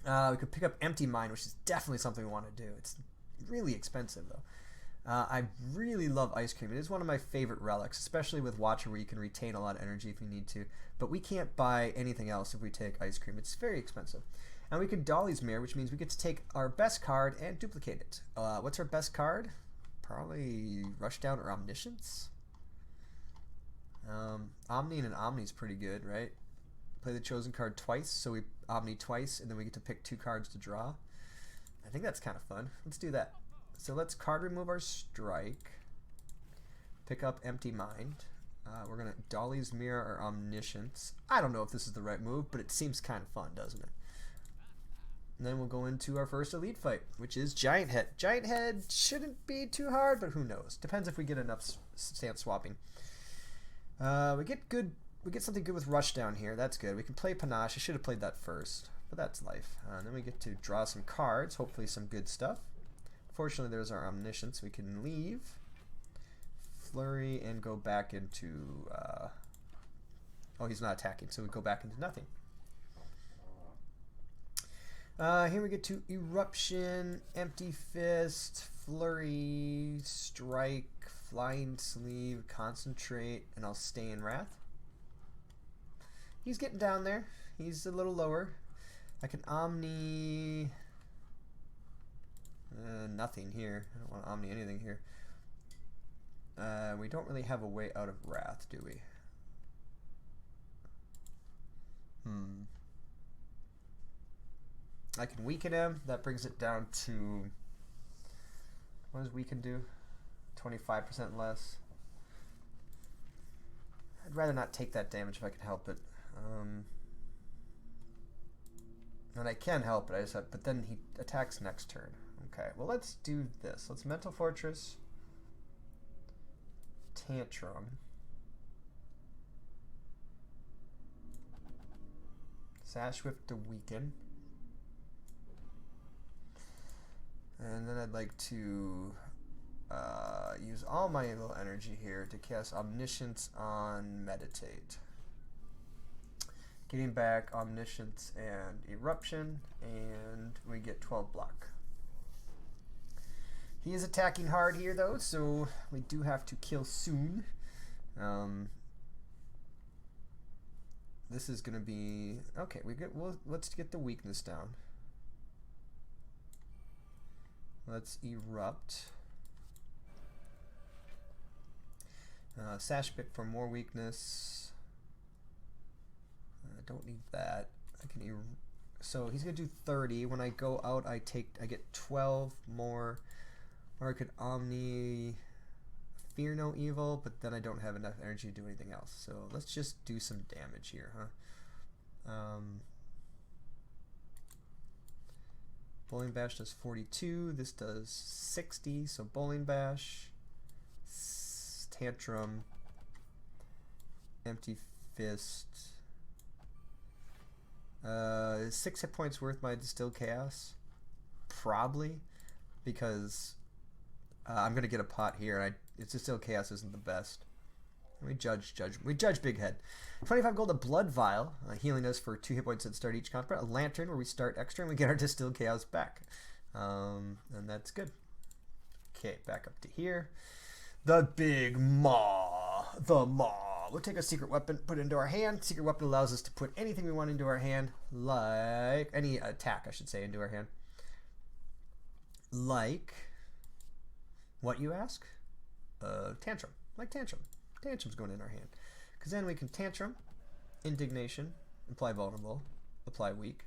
We could pick up Empty Mind, which is definitely something we want to do. It's really expensive, though. I really love ice cream. It is one of my favorite relics, especially with Watcher where you can retain a lot of energy if you need to. But we can't buy anything else if we take ice cream. It's very expensive. And we can Dolly's Mirror, which means we get to take our best card and duplicate it. What's our best card? Probably Rushdown or Omniscience. Omni and an Omni is pretty good, right? Play the chosen card twice, so we Omni twice, and then we get to pick 2 cards to draw. I think that's kind of fun. Let's do that. So let's card remove our strike. Pick up Empty Mind. We're going to Dolly's Mirror or Omniscience. I don't know if this is the right move, but it seems kind of fun, doesn't it? And then we'll go into our first elite fight, which is Giant Head. Giant Head shouldn't be too hard, but who knows? Depends if we get enough stance swapping. We get something good with Rushdown here. That's good. We can play Panache. I should have played that first, but that's life. And then we get to draw some cards, hopefully some good stuff. Fortunately, there's our Omniscience. We can leave Flurry and go back into... oh, he's not attacking, so we go back into nothing. Here we get to Eruption, Empty Fist, Flurry, Strike, Flying Sleeve, Concentrate, and I'll stay in Wrath. He's getting down there. He's a little lower. I can Omni... nothing here. I don't want to Omni anything here. We don't really have a way out of Wrath, do we? I can weaken him. That brings it down to... what does weaken do? 25% less. I'd rather not take that damage if I can help it. And I can help it, but then he attacks next turn. Okay, well let's do this. Let's Mental Fortress, Tantrum, Sash Whip to weaken, and then I'd like to use all my little energy here to cast Omniscience on Meditate. Getting back Omniscience and Eruption, and we get 12 block. He is attacking hard here, though, so we do have to kill soon. This is going to be... okay, let's get the weakness down. Let's Erupt. Sash Pick for more weakness. I don't need that. I can so he's gonna do 30. When I go out, I get 12 more. Or I could Omni Fear No Evil, but then I don't have enough energy to do anything else. So let's just do some damage here, huh? Bowling Bash does 42. This does 60. So Bowling Bash, Tantrum, Empty Fist. 6 hit points worth my Distilled Chaos, probably, because I'm gonna get a pot here, and it's Distilled Chaos isn't the best. We judge Big Head. 25 gold, a Blood Vial, healing us for 2 hit points at the start of each combat. A Lantern where we start extra and we get our Distilled Chaos back, and that's good. Okay, back up to here. The Big Maw, the Maw. We'll take a secret weapon, put it into our hand. Secret weapon allows us to put anything we want into our hand, like any attack, I should say, into our hand. Like what, you ask? Tantrum. Like Tantrum. Tantrum's going in our hand. Because then we can Tantrum, Indignation, apply Vulnerable, apply Weak,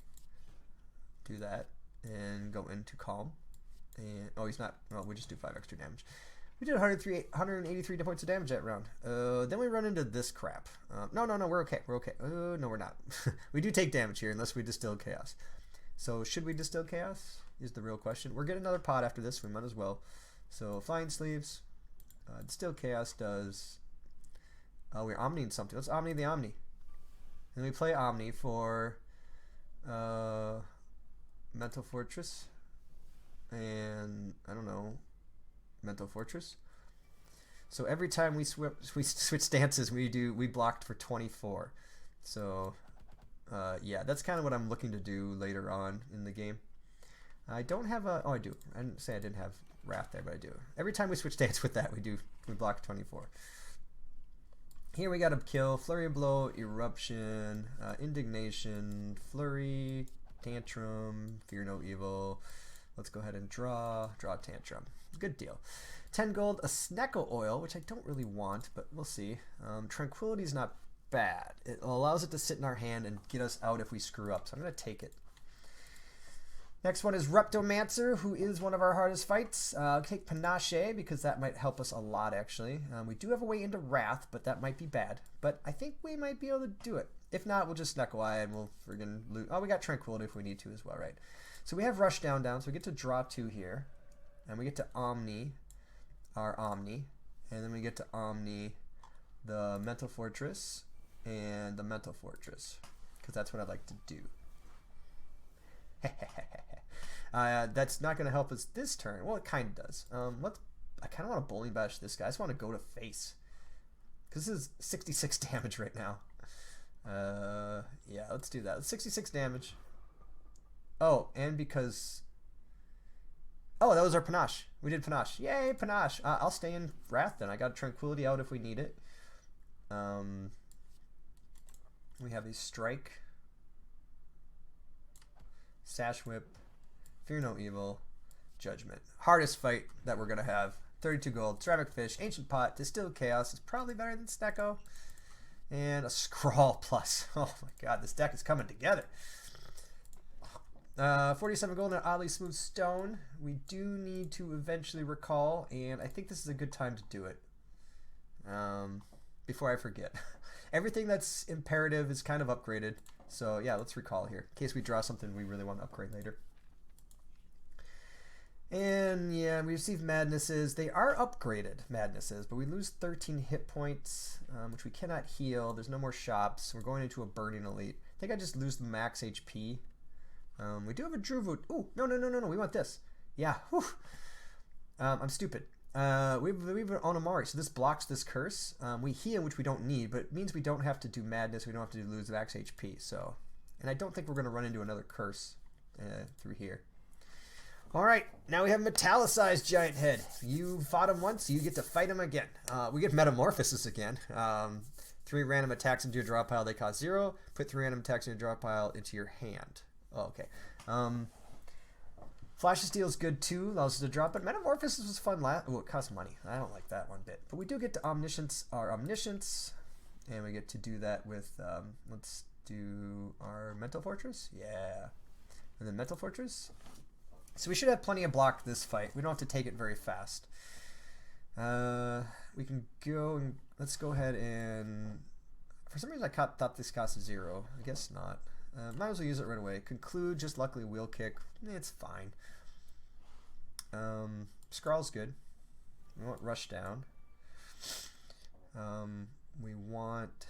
do that, and go into Calm. And oh, he's not. Well, we just do 5 extra damage. We did 183 points of damage that round. Then we run into this crap. No, we're okay. We're okay. No, we're not. We do take damage here unless we Distill Chaos. So should we Distill Chaos is the real question. We're getting another pot after this. We might as well. So Flying Sleeves. Distill Chaos does... oh, we're Omniing something. Let's Omni the Omni. And we play Omni for Mental Fortress. And, I don't know... Mental Fortress. So every time we switch stances, we blocked for 24. So yeah, that's kind of what I'm looking to do later on in the game. I don't have a... oh, I do. I didn't say I didn't have Wrath there, but I do. Every time we switch stance with that, we block 24. Here we got a kill, Flurry of Blow, Eruption, Indignation, Flurry, Tantrum, Fear No Evil. Let's go ahead and draw Tantrum. Good deal. 10 gold, a Snecko Oil, which I don't really want, but we'll see. Tranquility's not bad. It allows it to sit in our hand and get us out if we screw up, so I'm going to take it. Next one is Reptomancer, who is one of our hardest fights. I'll take Panache because that might help us a lot, actually. We do have a way into Wrath, but that might be bad. But I think we might be able to do it. If not, we'll just Snecko Eye and we'll friggin' loot. Oh, we got Tranquility if we need to as well, right? So we have Rush down, so we get to draw 2 here. And we get to Omni, our Omni. And then we get to Omni the Mental Fortress and the Mental Fortress. Because that's what I like to do. That's not going to help us this turn. Well, it kind of does. I kind of want to Bowling Bash this guy. I just want to go to face. Because this is 66 damage right now. Yeah, let's do that. It's 66 damage. Oh, and because... Oh, that was our Panache. We did Panache. Yay, Panache. I'll stay in Wrath then. I got Tranquility out if we need it. We have a Strike. Sash Whip. Fear No Evil. Judgment. Hardest fight that we're going to have. 32 gold. Ceramic Fish. Ancient Pot. Distilled Chaos is probably better than Snecko. And a Scrawl Plus. Oh my god, this deck is coming together. 47 gold and an oddly smooth stone. We do need to eventually recall, and I think this is a good time to do it. Before I forget. Everything that's imperative is kind of upgraded. So yeah, let's recall here. In case we draw something we really want to upgrade later. And yeah, we receive Madnesses. They are upgraded, Madnesses, but we lose 13 hit points, which we cannot heal. There's no more shops. We're going into a Burning Elite. I think I just lose the max HP. We do have a Druvoot. Ooh, no. We want this. Yeah, whew. I'm stupid. We have an Onamari, so this blocks this curse. We heal, which we don't need, but it means we don't have to do Madness. We don't have to lose max HP. So, and I don't think we're going to run into another curse through here. All right, now we have Metallicized Giant Head. You fought him once, you get to fight him again. We get Metamorphosis again. 3 random attacks into your draw pile, they cost 0. Put 3 random attacks in your draw pile into your hand. Oh, okay. Flash of Steel is good too, allows us to drop it. Metamorphosis was fun last. Oh, it costs money. I don't like that one bit. But we do get to Omniscience, our Omniscience, and we get to do that with, let's do our Mental Fortress. Yeah. And then Mental Fortress. So we should have plenty of block this fight. We don't have to take it very fast. We can go and let's go ahead and... For some reason I thought this cost 0. I guess not. Might as well use it right away. Conclude, just luckily Wheel Kick. It's fine. Scrawl's good. We want Rush Down. We want...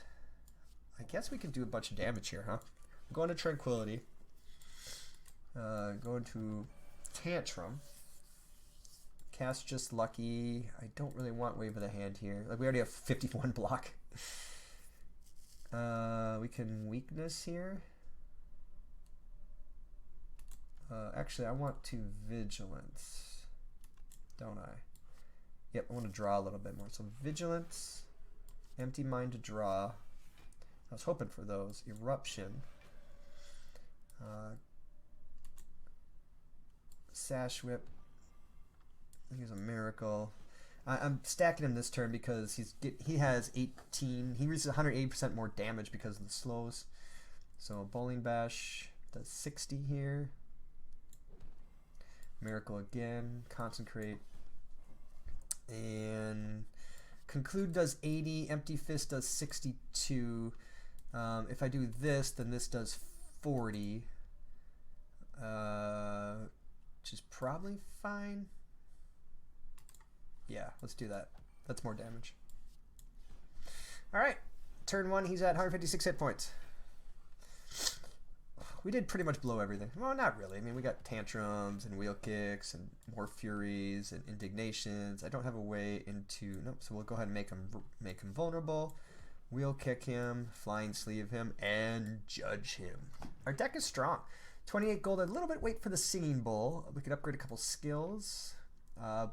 I guess we can do a bunch of damage here, huh? I'm going to Tranquility. Going to... Tantrum. Cast Just Lucky. I don't really want Wave of the Hand here. Like, we already have 51 block. We can Weakness here. Actually, I want to Vigilance. Don't I? Yep, I want to draw a little bit more. So Vigilance. Empty Mind to draw. I was hoping for those. Eruption. Sash Whip. Here's a Miracle. I'm stacking him this turn because he has 18. He reaches 180% more damage because of the slows. So Bowling Bash does 60 here. Miracle again. Concentrate. And Conclude does 80. Empty Fist does 62. If I do this, then this does 40. Which is probably fine. Yeah, let's do that. That's more damage. Alright, turn 1, he's at 156 hit points. We did pretty much blow everything. Well, not really. I mean, we got Tantrums and Wheel Kicks and more Furies and Indignations. I don't have a way into... Nope, so we'll go ahead and make him vulnerable. Wheel Kick him, Flying Sleeve him, and Judge him. Our deck is strong. 28 gold, a little bit wait for the Singing Bowl. We could upgrade a couple skills.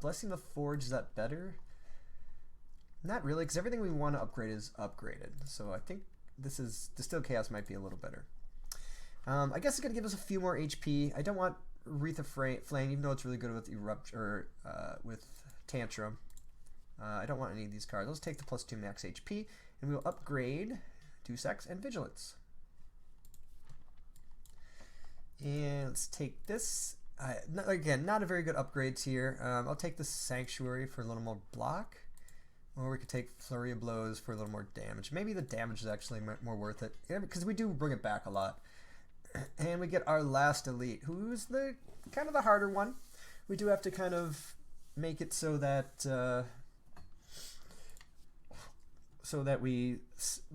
Blessing the Forge, is that better? Not really, because everything we want to upgrade is upgraded. So I think this is Distilled Chaos might be a little better. I guess it's going to give us a few more HP. I don't want Wreath of Flame, even though it's really good with Eruption or with Tantrum. I don't want any of these cards. Let's take the +2 max HP, and we'll upgrade Deus Ex and Vigilance. And let's take this. Again, not a very good upgrades here. I'll take the Sanctuary for a little more block. Or we could take Flurry of Blows for a little more damage. Maybe the damage is actually more worth it. Yeah, because we do bring it back a lot. And we get our last elite, who's the kind of the harder one. We do have to kind of make it so that we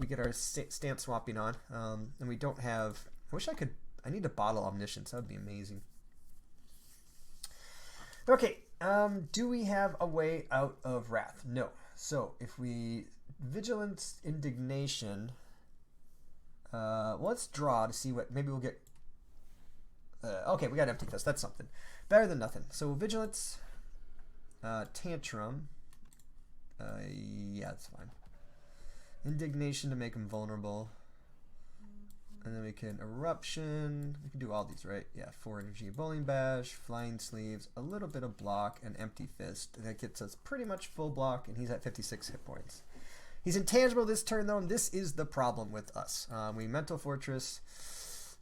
get our stance swapping on, and we don't have. I wish I could. I need to bottle Omniscience. That would be amazing. Okay. Do we have a way out of Wrath? No. So if we Vigilance, Indignation. Let's draw to see what, maybe we'll get, okay, we got Empty Fist, that's something. Better than nothing. So Vigilance, Tantrum, yeah, that's fine. Indignation to make him vulnerable. And then we can Eruption, we can do all these, right? Yeah, 4 energy, Bowling Bash, Flying Sleeves, a little bit of block, and Empty Fist. And that gets us pretty much full block, and he's at 56 hit points. He's intangible this turn, though, and this is the problem with us. We Mental Fortress.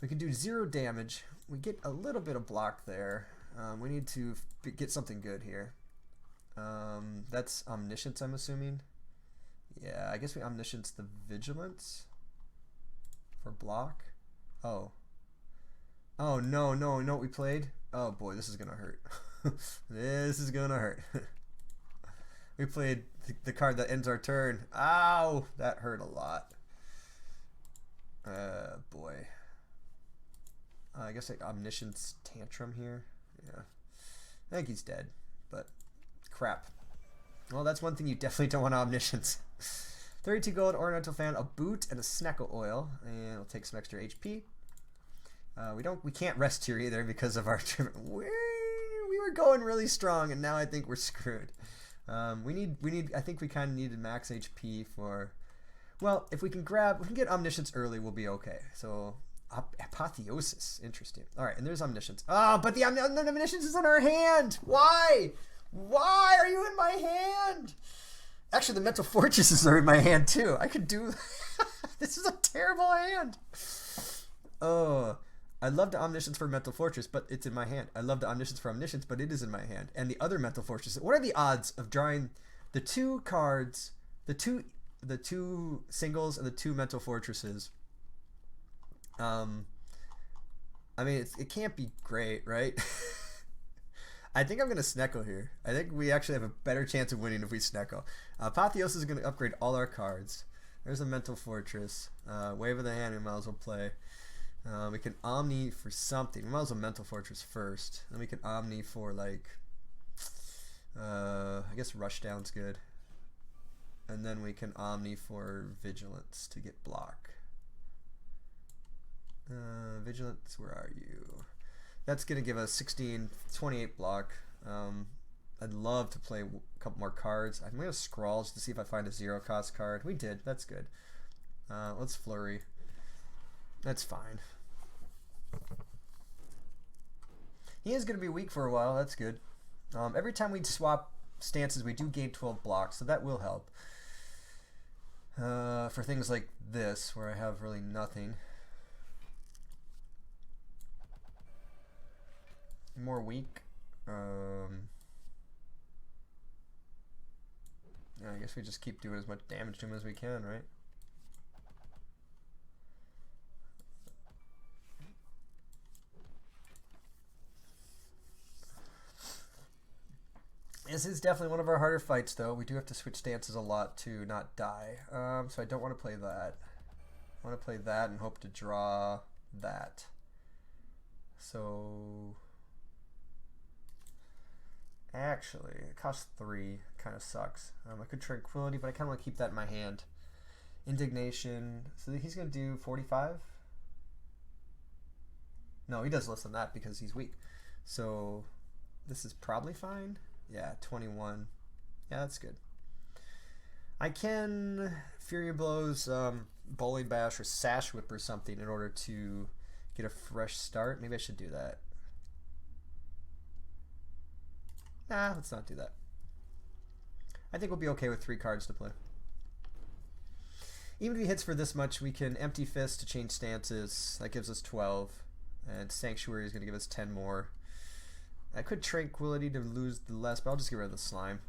We can do 0 damage. We get a little bit of block there. We need to get something good here. That's Omniscience, I'm assuming. Yeah, I guess we Omniscience the Vigilance for block. Oh. Oh, no, no, know what we played? Oh, boy, this is going to hurt. This is going to hurt. We played the card that ends our turn. Ow! That hurt a lot. Boy. I guess like Omniscience Tantrum here. Yeah. I think he's dead, but crap. Well, that's one thing you definitely don't want Omniscience. 32 gold, Ornamental Fan, a boot, and a Sneckle Oil, and we'll take some extra HP. We can't rest here either because of our we were going really strong, and now I think we're screwed. I think we kind of needed max HP for, well, if we can get Omniscience early, we'll be okay. So, Apotheosis, interesting. All right, and there's Omniscience. Oh, but the Omniscience is in our hand. Why? Why are you in my hand? Actually, the Mental Fortresses are in my hand too. I could do, this is a terrible hand. Oh. I love the Omniscience for Mental Fortress, but it's in my hand. I love the Omniscience for Omniscience, but it is in my hand. And the other Mental Fortress. What are the odds of drawing the 2 cards, the two singles and the 2 Mental Fortresses? I mean, it can't be great, right? I think I'm going to Sneckle here. I think we actually have a better chance of winning if we Sneckle. Apotheosis is going to upgrade all our cards. There's a Mental Fortress. Wave of the Hand we might as well play. We can Omni for something. We might as well Mental Fortress first. Then we can Omni for, like, I guess Rushdown's good. And then we can Omni for Vigilance to get block. Vigilance, where are you? That's going to give us 28 block. I'd love to play a couple more cards. I'm going to scroll just to see if I find a 0 cost card. We did. That's good. Let's Flurry. That's fine. He is going to be weak for a while. That's good. Every time we swap stances, we do gain 12 blocks, so that will help. For things like this, where I have really nothing. More weak. Yeah, I guess we just keep doing as much damage to him as we can, right? This is definitely one of our harder fights, though. We do have to switch stances a lot to not die. So I don't want to play that. I want to play that and hope to draw that. So actually, it costs 3. Kind of sucks. I could Tranquility, but I kind of want to keep that in my hand. Indignation. So he's going to do 45? No, he does less than that because he's weak. So this is probably fine. Yeah, 21. Yeah, that's good. I can Fury Blows, Bowling Bash, or Sash Whip or something in order to get a fresh start. Maybe I should do that. Nah, let's not do that. I think we'll be okay with 3 cards to play. Even if he hits for this much, we can Empty Fist to change stances. That gives us 12. And Sanctuary is going to give us 10 more. I could Tranquility to lose the less, but I'll just get rid of the Slime.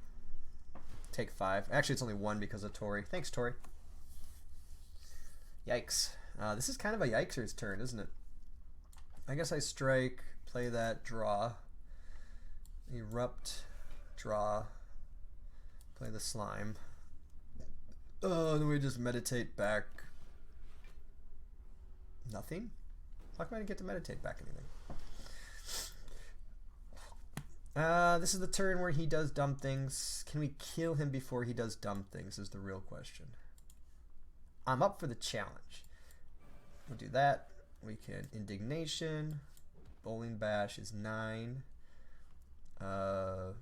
Take 5. Actually, it's only 1 because of Tori. Thanks, Tori. Yikes. This is kind of a yikesers turn, isn't it? I guess I strike, play that, draw. Erupt, draw. Play the Slime. Oh, then we just meditate back. Nothing? How come I didn't get to meditate back anything? This is the turn where he does dumb things. Can we kill him before he does dumb things is the real question. I'm up for the challenge. We'll do that. We can Indignation. Bowling Bash is 9. The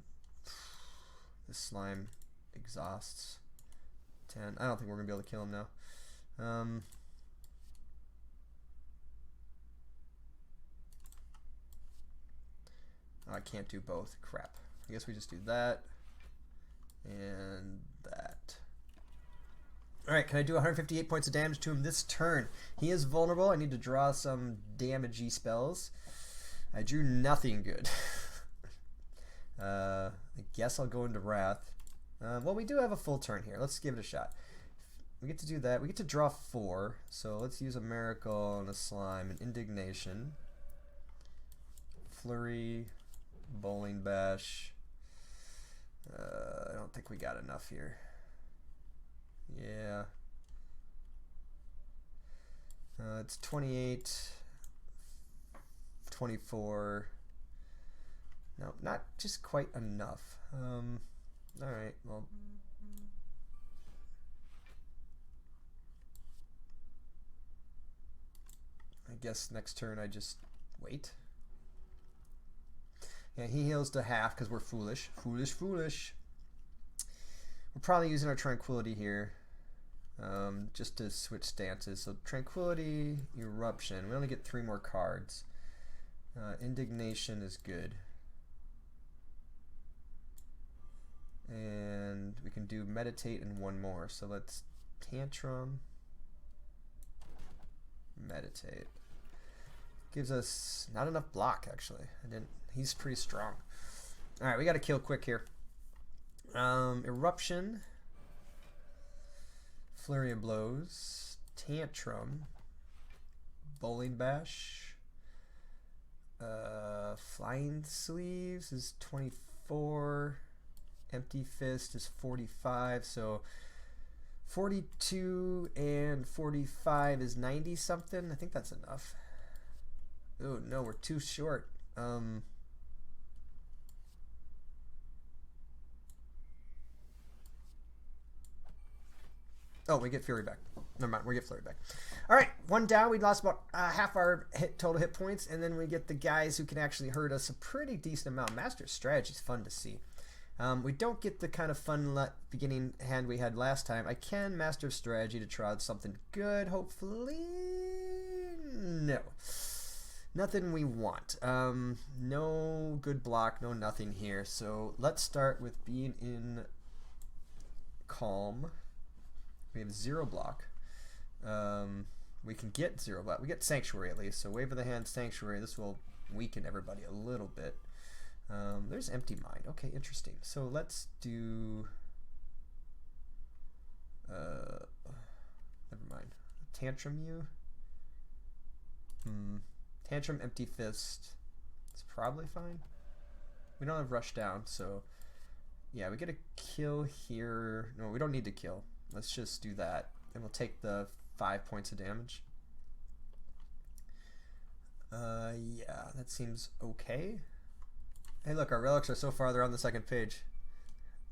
Slime exhausts 10. I don't think we're going to be able to kill him now. Oh, I can't do both. Crap. I guess we just do that and that. Alright, can I do 158 points of damage to him this turn? He is vulnerable. I need to draw some damagey spells. I drew nothing good. I guess I'll go into Wrath. Well, we do have a full turn here. Let's give it a shot. We get to do that. We get to draw 4. So let's use a Miracle and a Slime and Indignation. Flurry. Bowling Bash. I don't think we got enough here. Yeah. It's 28. 24. No, not just quite enough. Alright, well. I guess next turn I just wait. Yeah, he heals to half because we're foolish. Foolish, foolish. We're probably using our Tranquility here. Just to switch stances. So Tranquility, Eruption. We only get 3 more cards. Indignation is good. And we can do Meditate and 1 more. So let's Tantrum. Meditate. Gives us not enough block, actually. He's pretty strong. Alright, we got to kill quick here. Eruption. Flurry of Blows. Tantrum. Bowling Bash. Flying Sleeves is 24. Empty Fist is 45. So 42 and 45 is 90 something. I think that's enough. Oh no, we're too short. Oh, we get Fury back. Never mind, we get Flurry back. All right, 1 down. We lost about half our total hit points, and then we get the guys who can actually hurt us a pretty decent amount. Master Strategy is fun to see. We don't get the kind of fun beginning hand we had last time. I can Master Strategy to try out something good, hopefully. No. Nothing we want. No good block, no nothing here. So let's start with being in Calm. We have 0 block. We can get 0 block. We get Sanctuary at least. So Wave of the Hand, Sanctuary. This will weaken everybody a little bit. There's Empty Mind. Okay, interesting. So let's do... never mind. Tantrum you? Tantrum, Empty Fist. It's probably fine. We don't have Rush Down, so... Yeah, we get a kill here. No, we don't need to kill. Let's just do that. And we'll take the 5 points of damage. Yeah, that seems okay. Hey, look, our relics are so farther on the second page.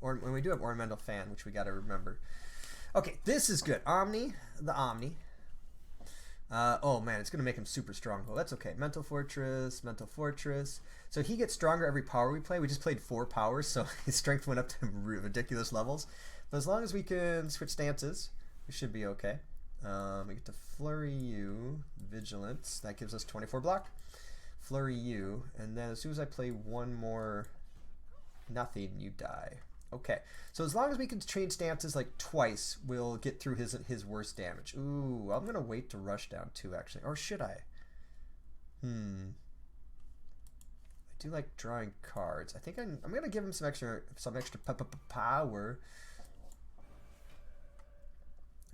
Or when we do have Ornamental Fan, which we got to remember. Okay, this is good. Omni, the Omni. Oh man, it's going to make him super strong. Well, that's okay. Mental Fortress, Mental Fortress. So he gets stronger every power we play. We just played 4 powers, so his strength went up to ridiculous levels. But as long as we can switch stances, we should be okay. We get to Flurry You, Vigilance. That gives us 24 block. Flurry You, and then as soon as I play one more nothing, you die. Okay, so as long as we can trade stances like twice, we'll get through his worst damage. Ooh, I'm gonna wait to rush down too, actually. Or should I? I do like drawing cards. I think I'm gonna give him some extra power.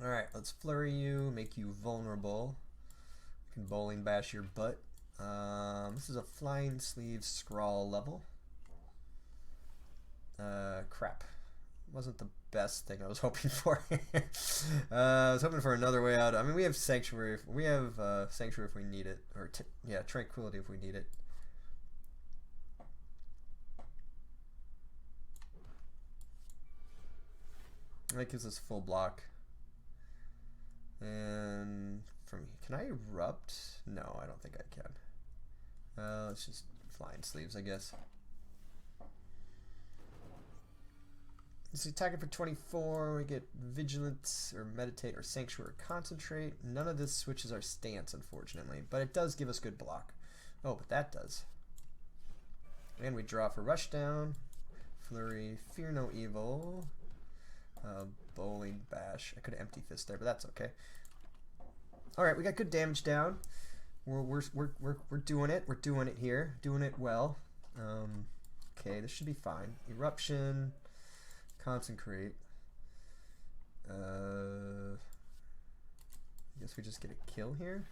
All right, let's Flurry You, make you vulnerable. You can bowling bash your butt. This is a Flying Sleeve Scrawl level. Crap. Wasn't the best thing I was hoping for. I was hoping for another way out. I mean, we have Sanctuary. We have Sanctuary if we need it. Or, yeah, Tranquility if we need it. That gives us full block. And can I erupt? No, I don't think I can. Let's just Flying Sleeves, I guess. So attack it for 24, we get Vigilance or Meditate or Sanctuary or Concentrate. None of this switches our stance, unfortunately, but it does give us good block. Oh, but that does. And we draw for Rushdown, Flurry, Fear No Evil, Bowling Bash. I could have Empty Fist there, but that's okay. All right, we got good damage down. We're doing it. We're doing it here. Doing it well. Okay, this should be fine. Eruption. Consecrate. I guess we just get a kill here.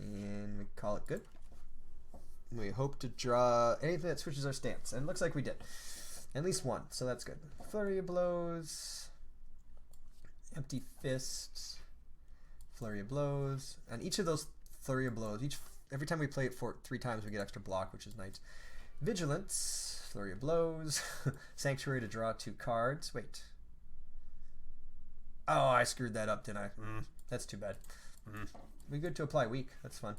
And we call it good. We hope to draw anything that switches our stance. And it looks like we did. At least one, so that's good. Flurry of Blows. Empty Fists. Flurry of Blows. And each of those Flurry of Blows, every time we play it 3 times, we get extra block, which is nice. Vigilance. Flurry of Blows. Sanctuary to draw 2 cards. Wait. Oh, I screwed that up, didn't I? That's too bad. We good to apply weak. That's fun.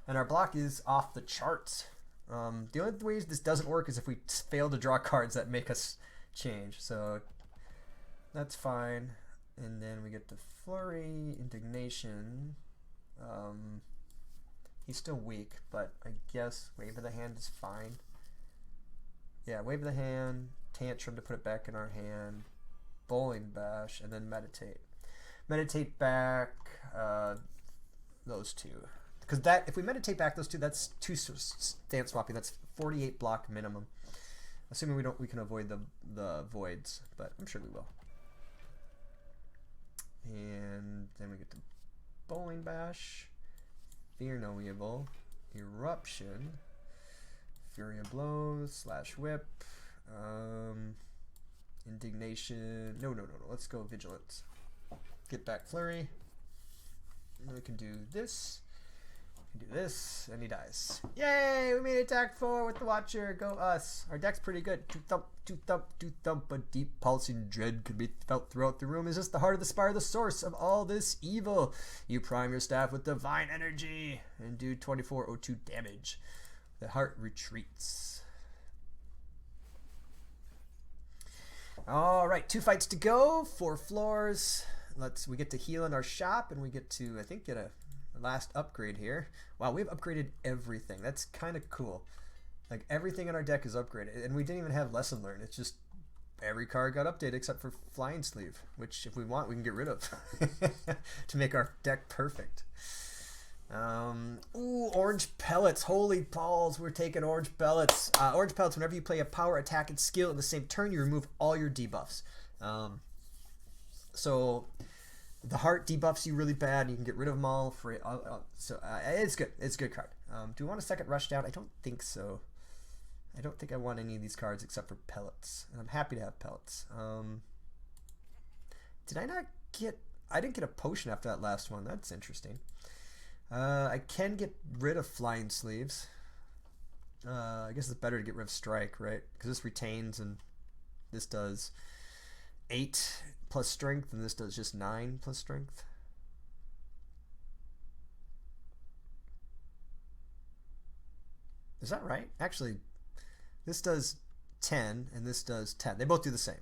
And our block is off the charts. The only ways this doesn't work is if we fail to draw cards that make us change. So that's fine. And then we get the Flurry, Indignation. He's still weak, but I guess Wave of the Hand is fine. Yeah, Wave of the Hand, Tantrum to put it back in our hand, Bowling Bash, and then Meditate. Meditate back those 2. Because that, if we meditate back those 2, that's 2 stance swapping. That's 48 block minimum. Assuming we can avoid the voids, but I'm sure we will. And then we get the Bowling Bash. Fear No Evil, Eruption, Fury of Blows, / Whip, Indignation. No. Let's go Vigilance. Get back Flurry. And then we can do this. We can do this, and he dies. Yay! We made attack 4 with the Watcher. Go us. Our deck's pretty good. 2 thump, 2 thump, 2 thump. A deep pulsing dread can be felt throughout the room. Is this the heart of the Spire, the source of all this evil? You prime your staff with divine energy and do 2402 damage. The heart retreats. All right, 2 fights to go, 4 floors. We get to heal in our shop, and we get to, I think, get a last upgrade here. Wow, we've upgraded everything. That's kind of cool. Like, everything in our deck is upgraded, and we didn't even have Lesson Learned. It's just every card got updated except for Flying Sleeve, which if we want we can get rid of to make our deck perfect. Ooh, Orange Pellets. Holy balls, we're taking Orange Pellets. Orange Pellets, whenever you play a power, attack, and skill in the same turn, you remove all your debuffs. So the heart debuffs you really bad. You can get rid of them all. It's good. It's a good card. Do we want a second rush down? I don't think so. I don't think I want any of these cards except for Pellets. And I'm happy to have Pellets. Did I not get... I didn't get a potion after that last one. That's interesting. I can get rid of Flying Sleeves. I guess it's better to get rid of Strike, right? Because this retains and this does 8 plus strength, and this does just 9 plus strength. Is that right? Actually, this does 10, and this does 10. They both do the same.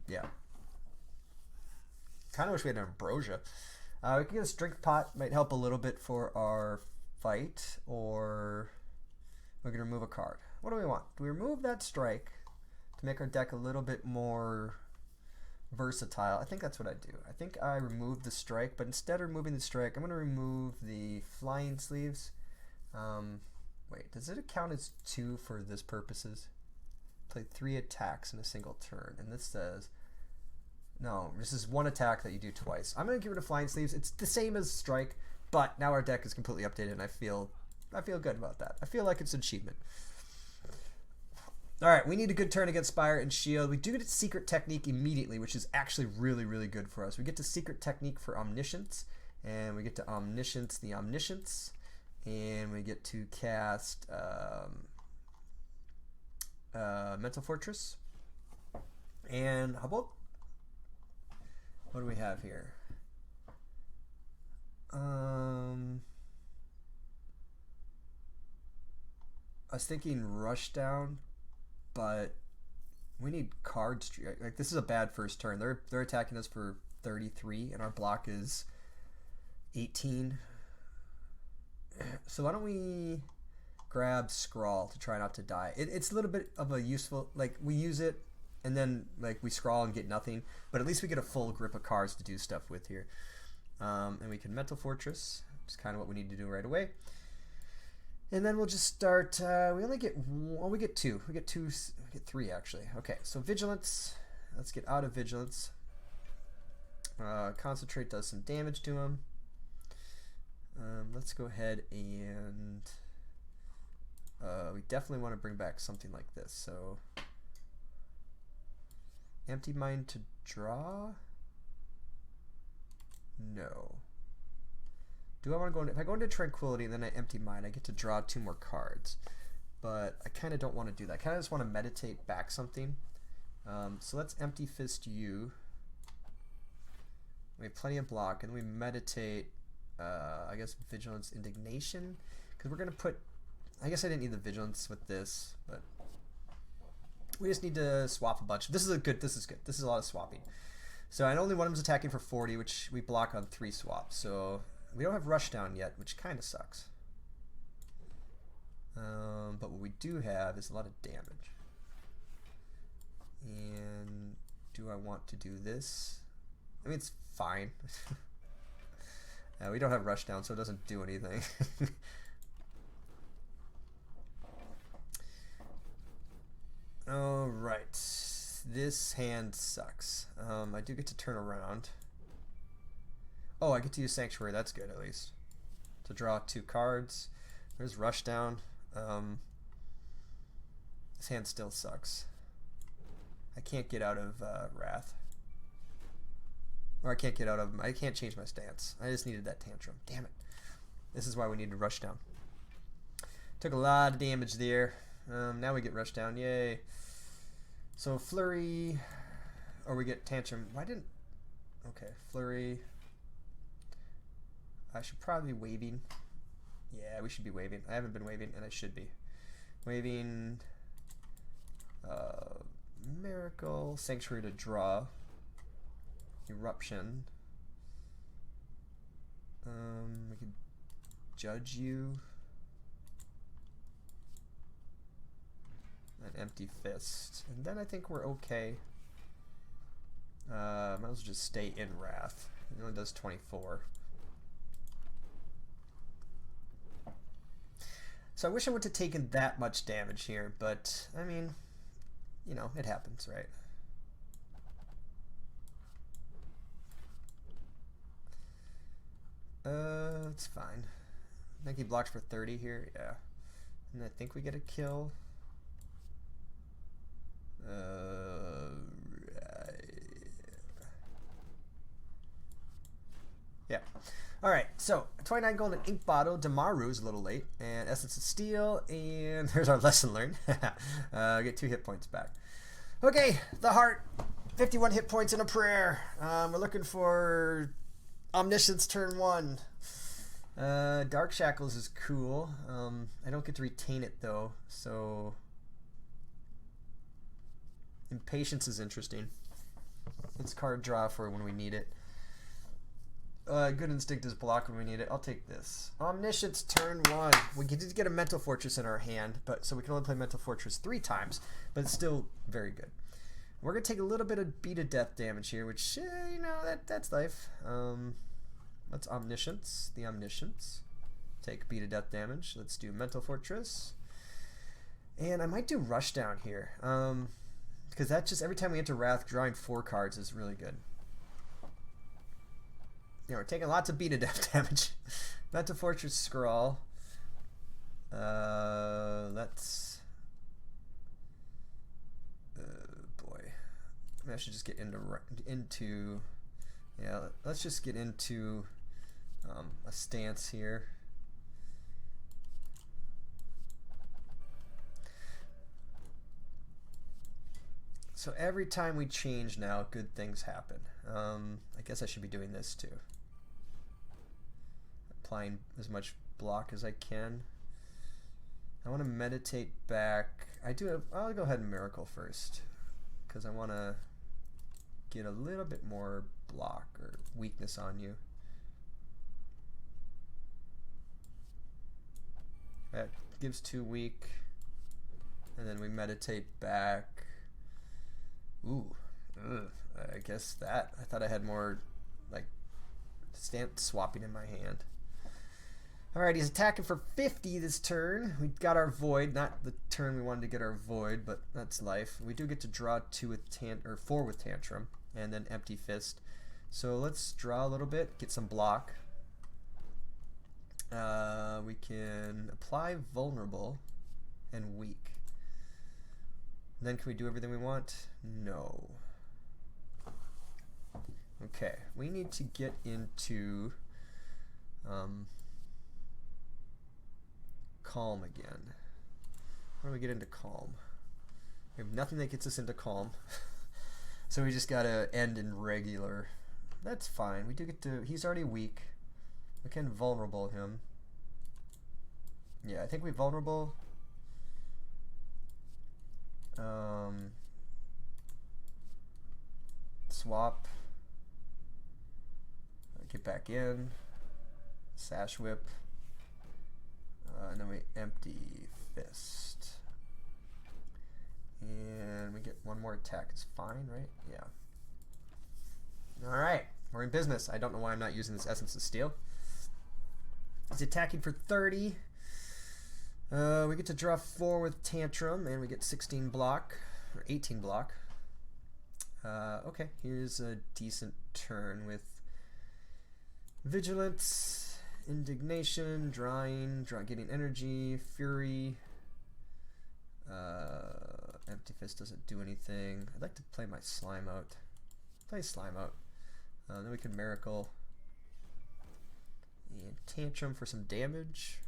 Yeah. Kind of wish we had an ambrosia. We could get a strength pot. Might help a little bit for our fight, or we're going to remove a card. What do we want? Do we remove that strike to make our deck a little bit more versatile? I think that's what I do. I think I remove the strike, but instead of removing the strike, I'm going to remove the flying sleeves. Wait, does it count as 2 for this purposes? Play 3 attacks in a single turn, and this says no, this is 1 attack that you do twice. I'm going to get rid of flying sleeves. It's the same as strike, but now our deck is completely updated, and I feel good about that. I feel like it's an achievement. All right, we need a good turn against Spire and Shield. We do get a Secret Technique immediately, which is actually really, really good for us. We get to Secret Technique for Omniscience, and we get to Omniscience the Omniscience, and we get to cast Mental Fortress. And how about, what do we have here? I was thinking Rushdown, but we need cards. Like, this is a bad first turn. They're attacking us for 33, and our block is 18. So why don't we grab Scrawl to try not to die? It's a little bit of a useful, like, we use it and then like we scrawl and get nothing, but at least we get a full grip of cards to do stuff with here. And we can Mental Fortress, which is kind of what we need to do right away. And then we'll just start. We only get one. We get 2. We get 3 actually. Okay, so Vigilance. Let's get out of Vigilance. Concentrate does some damage to him. Let's go ahead and we definitely want to bring back something like this. So Empty Mind to draw. No. Do I want to go into, if I go into Tranquility and then I Empty Mind, I get to draw 2 more cards. But I kind of don't want to do that. I kind of just want to meditate back something. So let's Empty Fist you. We have plenty of block, and we meditate, I guess, Vigilance, Indignation. Because we're going to put, I guess I didn't need the Vigilance with this, but we just need to swap a bunch. This is good. This is a lot of swapping. So I know only one of them's attacking for 40, which we block on 3 swaps. So we don't have Rushdown yet, which kind of sucks. But what we do have is a lot of damage. And do I want to do this? I mean, it's fine. We don't have Rushdown, so it doesn't do anything. All right, this hand sucks. I do get to turn around. Oh, I get to use Sanctuary. That's good, at least. To draw 2 cards. There's Rushdown. This hand still sucks. I can't get out of Wrath. Or I can't get out of... I can't change my stance. I just needed that tantrum. Damn it. This is why we needed Rushdown. Took a lot of damage there. Now we get Rushdown. Yay. So Flurry... Or we get Tantrum. Why didn't... Okay, Flurry... I should probably be waving. Yeah, we should be waving. I haven't been waving, and I should be. Waving... Miracle. Sanctuary to draw. Eruption. We could Judge you. An Empty Fist. And then I think we're okay. Might as well just stay in Wrath. It only does 24. So I wish I would have taken that much damage here, but I mean, you know, it happens, right? It's fine. I think he blocks for 30 here, yeah. And I think we get a kill. Yeah. Alright, so 29 gold and ink bottle. Damaru is a little late. And Essence of Steel. And there's our lesson learned. Get 2 hit points back. Okay, the heart. 51 hit points in a prayer. We're looking for Omniscience turn 1. Dark Shackles is cool. I don't get to retain it though, so Impatience is interesting. It's card draw for when we need it. Good Instinct is block when we need it. I'll take this. Omniscience turn 1. We did get a Mental Fortress in our hand, but so we can only play Mental Fortress 3 times, but it's still very good. We're gonna take a little bit of beat of death damage here, which you know that's life. That's Omniscience. The Omniscience. Take beat of death damage. Let's do Mental Fortress, and I might do Rushdown here, because that just every time we enter Wrath, drawing 4 cards is really good. Yeah, we're taking lots of beat of death damage. Mental Fortress Scrawl. Let's. Boy, maybe I should just get into. Yeah, let's just get into a stance here. So every time we change now, good things happen. I guess I should be doing this too. Applying as much block as I can. I want to meditate back. I'll go ahead and Miracle first, because I want to get a little bit more block or weakness on you. That gives 2 weak, and then we meditate back. Ooh, I guess that. I thought I had more like stamp swapping in my hand. Alright, he's attacking for 50 this turn. We got our Void, not the turn we wanted to get our Void, but that's life. We do get to draw 4 with Tantrum, and then Empty Fist. So let's draw a little bit, get some block. We can apply Vulnerable and Weak. Then can we do everything we want? No. Okay, we need to get into Calm again. How do we get into Calm? We have nothing that gets us into Calm. So we just gotta end in regular. That's fine. We do get to, he's already weak. We can Vulnerable him. Yeah, I think we Vulnerable. Swap. Get back in. Sash Whip. And then we Empty Fist. And we get 1 more attack. It's fine, right? Yeah. Alright. We're in business. I don't know why I'm not using this Essence of Steel. He's attacking for 30. We get to draw 4 with Tantrum, and we get 16 block, or 18 block. Okay, here's a decent turn with Vigilance, Indignation, getting energy, Fury. Empty Fist doesn't do anything. I'd like to play my Slime out. Play Slime out. Then we can Miracle. And Tantrum for some damage.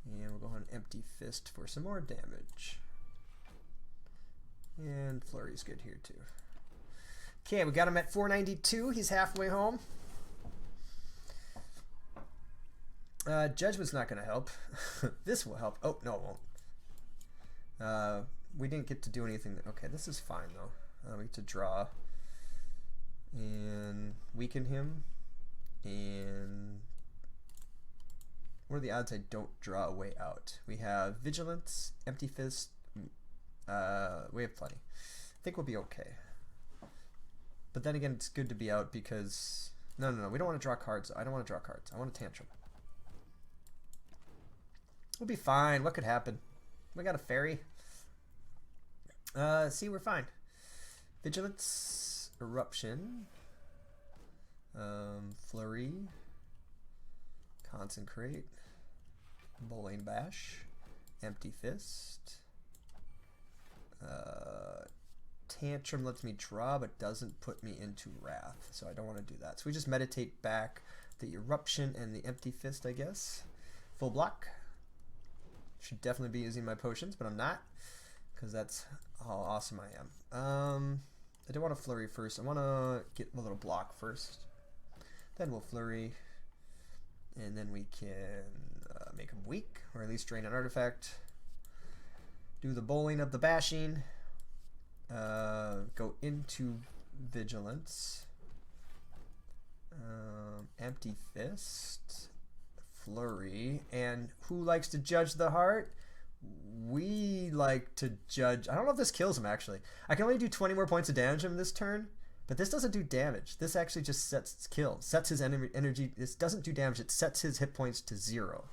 And we'll go on Empty Fist for some more damage. And Flurry's good here too. Okay, we got him at 492. He's halfway home. Judgment's not going to help. This will help. Oh, no, it won't. We didn't get to do anything. Okay, this is fine though. We get to draw and weaken him. And what are the odds I don't draw a way out? We have Vigilance, Empty Fist. We have plenty. I think we'll be okay. But then again, it's good to be out because... No, we don't want to draw cards. I don't want to draw cards. I want a Tantrum. We'll be fine. What could happen? We got a Fairy. See, we're fine. Vigilance, Eruption, Flurry, Consecrate, Bowling Bash, Empty Fist. Tantrum lets me draw but doesn't put me into Wrath, so I don't want to do that. So we just meditate back the Eruption and the Empty Fist, I guess. Full block. Should definitely be using my potions, but I'm not. because that's how awesome I am. I don't want to flurry first. I want to get a little block first. Then we'll flurry. And then we can make him weak, or at least drain an artifact. Do the bowling of the bashing. Go into vigilance. Empty fist. Flurry. And who likes to judge the heart? We like to judge. I don't know if this kills him, actually. I can only do 20 more points of damage on this turn, but this doesn't do damage. This actually just sets his energy. This doesn't do damage. It sets his hit points to 0.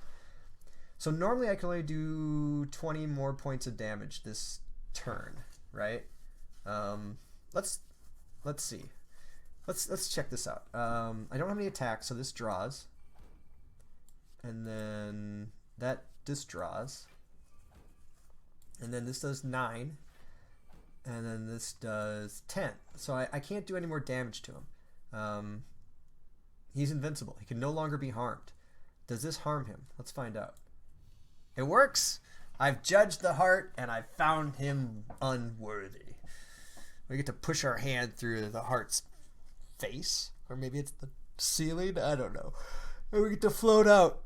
So normally I can only do 20 more points of damage this turn, right? Let's see. Let's check this out. I don't have any attacks, so this draws, and then this draws. And then this does 9. And then this does 10. So I can't do any more damage to him. He's invincible. He can no longer be harmed. Does this harm him? Let's find out. It works! I've judged the heart, and I found him unworthy. We get to push our hand through the heart's face. Or maybe it's the ceiling? I don't know. And we get to float out.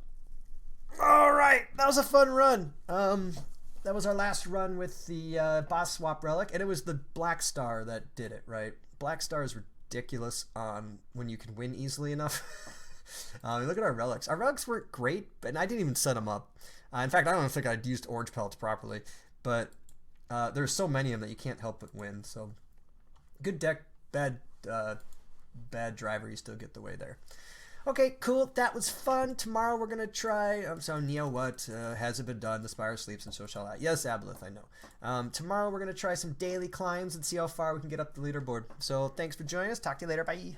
Alright! That was a fun run! That was our last run with the boss swap relic, and it was the Black Star that did it, right? Black Star is ridiculous on when you can win easily enough. Look at our relics. Our relics weren't great, and I didn't even set them up. In fact, I don't think I'd used orange pellets properly, but there's so many of them that you can't help but win. So good deck, bad driver, you still get the way there. Okay, cool. That was fun. Tomorrow we're going to try... so, Neo, what? Hasn't been done. The Spire sleeps and so shall I. Yes, Aboleth, I know. Tomorrow we're going to try some daily climbs and see how far we can get up the leaderboard. So, thanks for joining us. Talk to you later. Bye.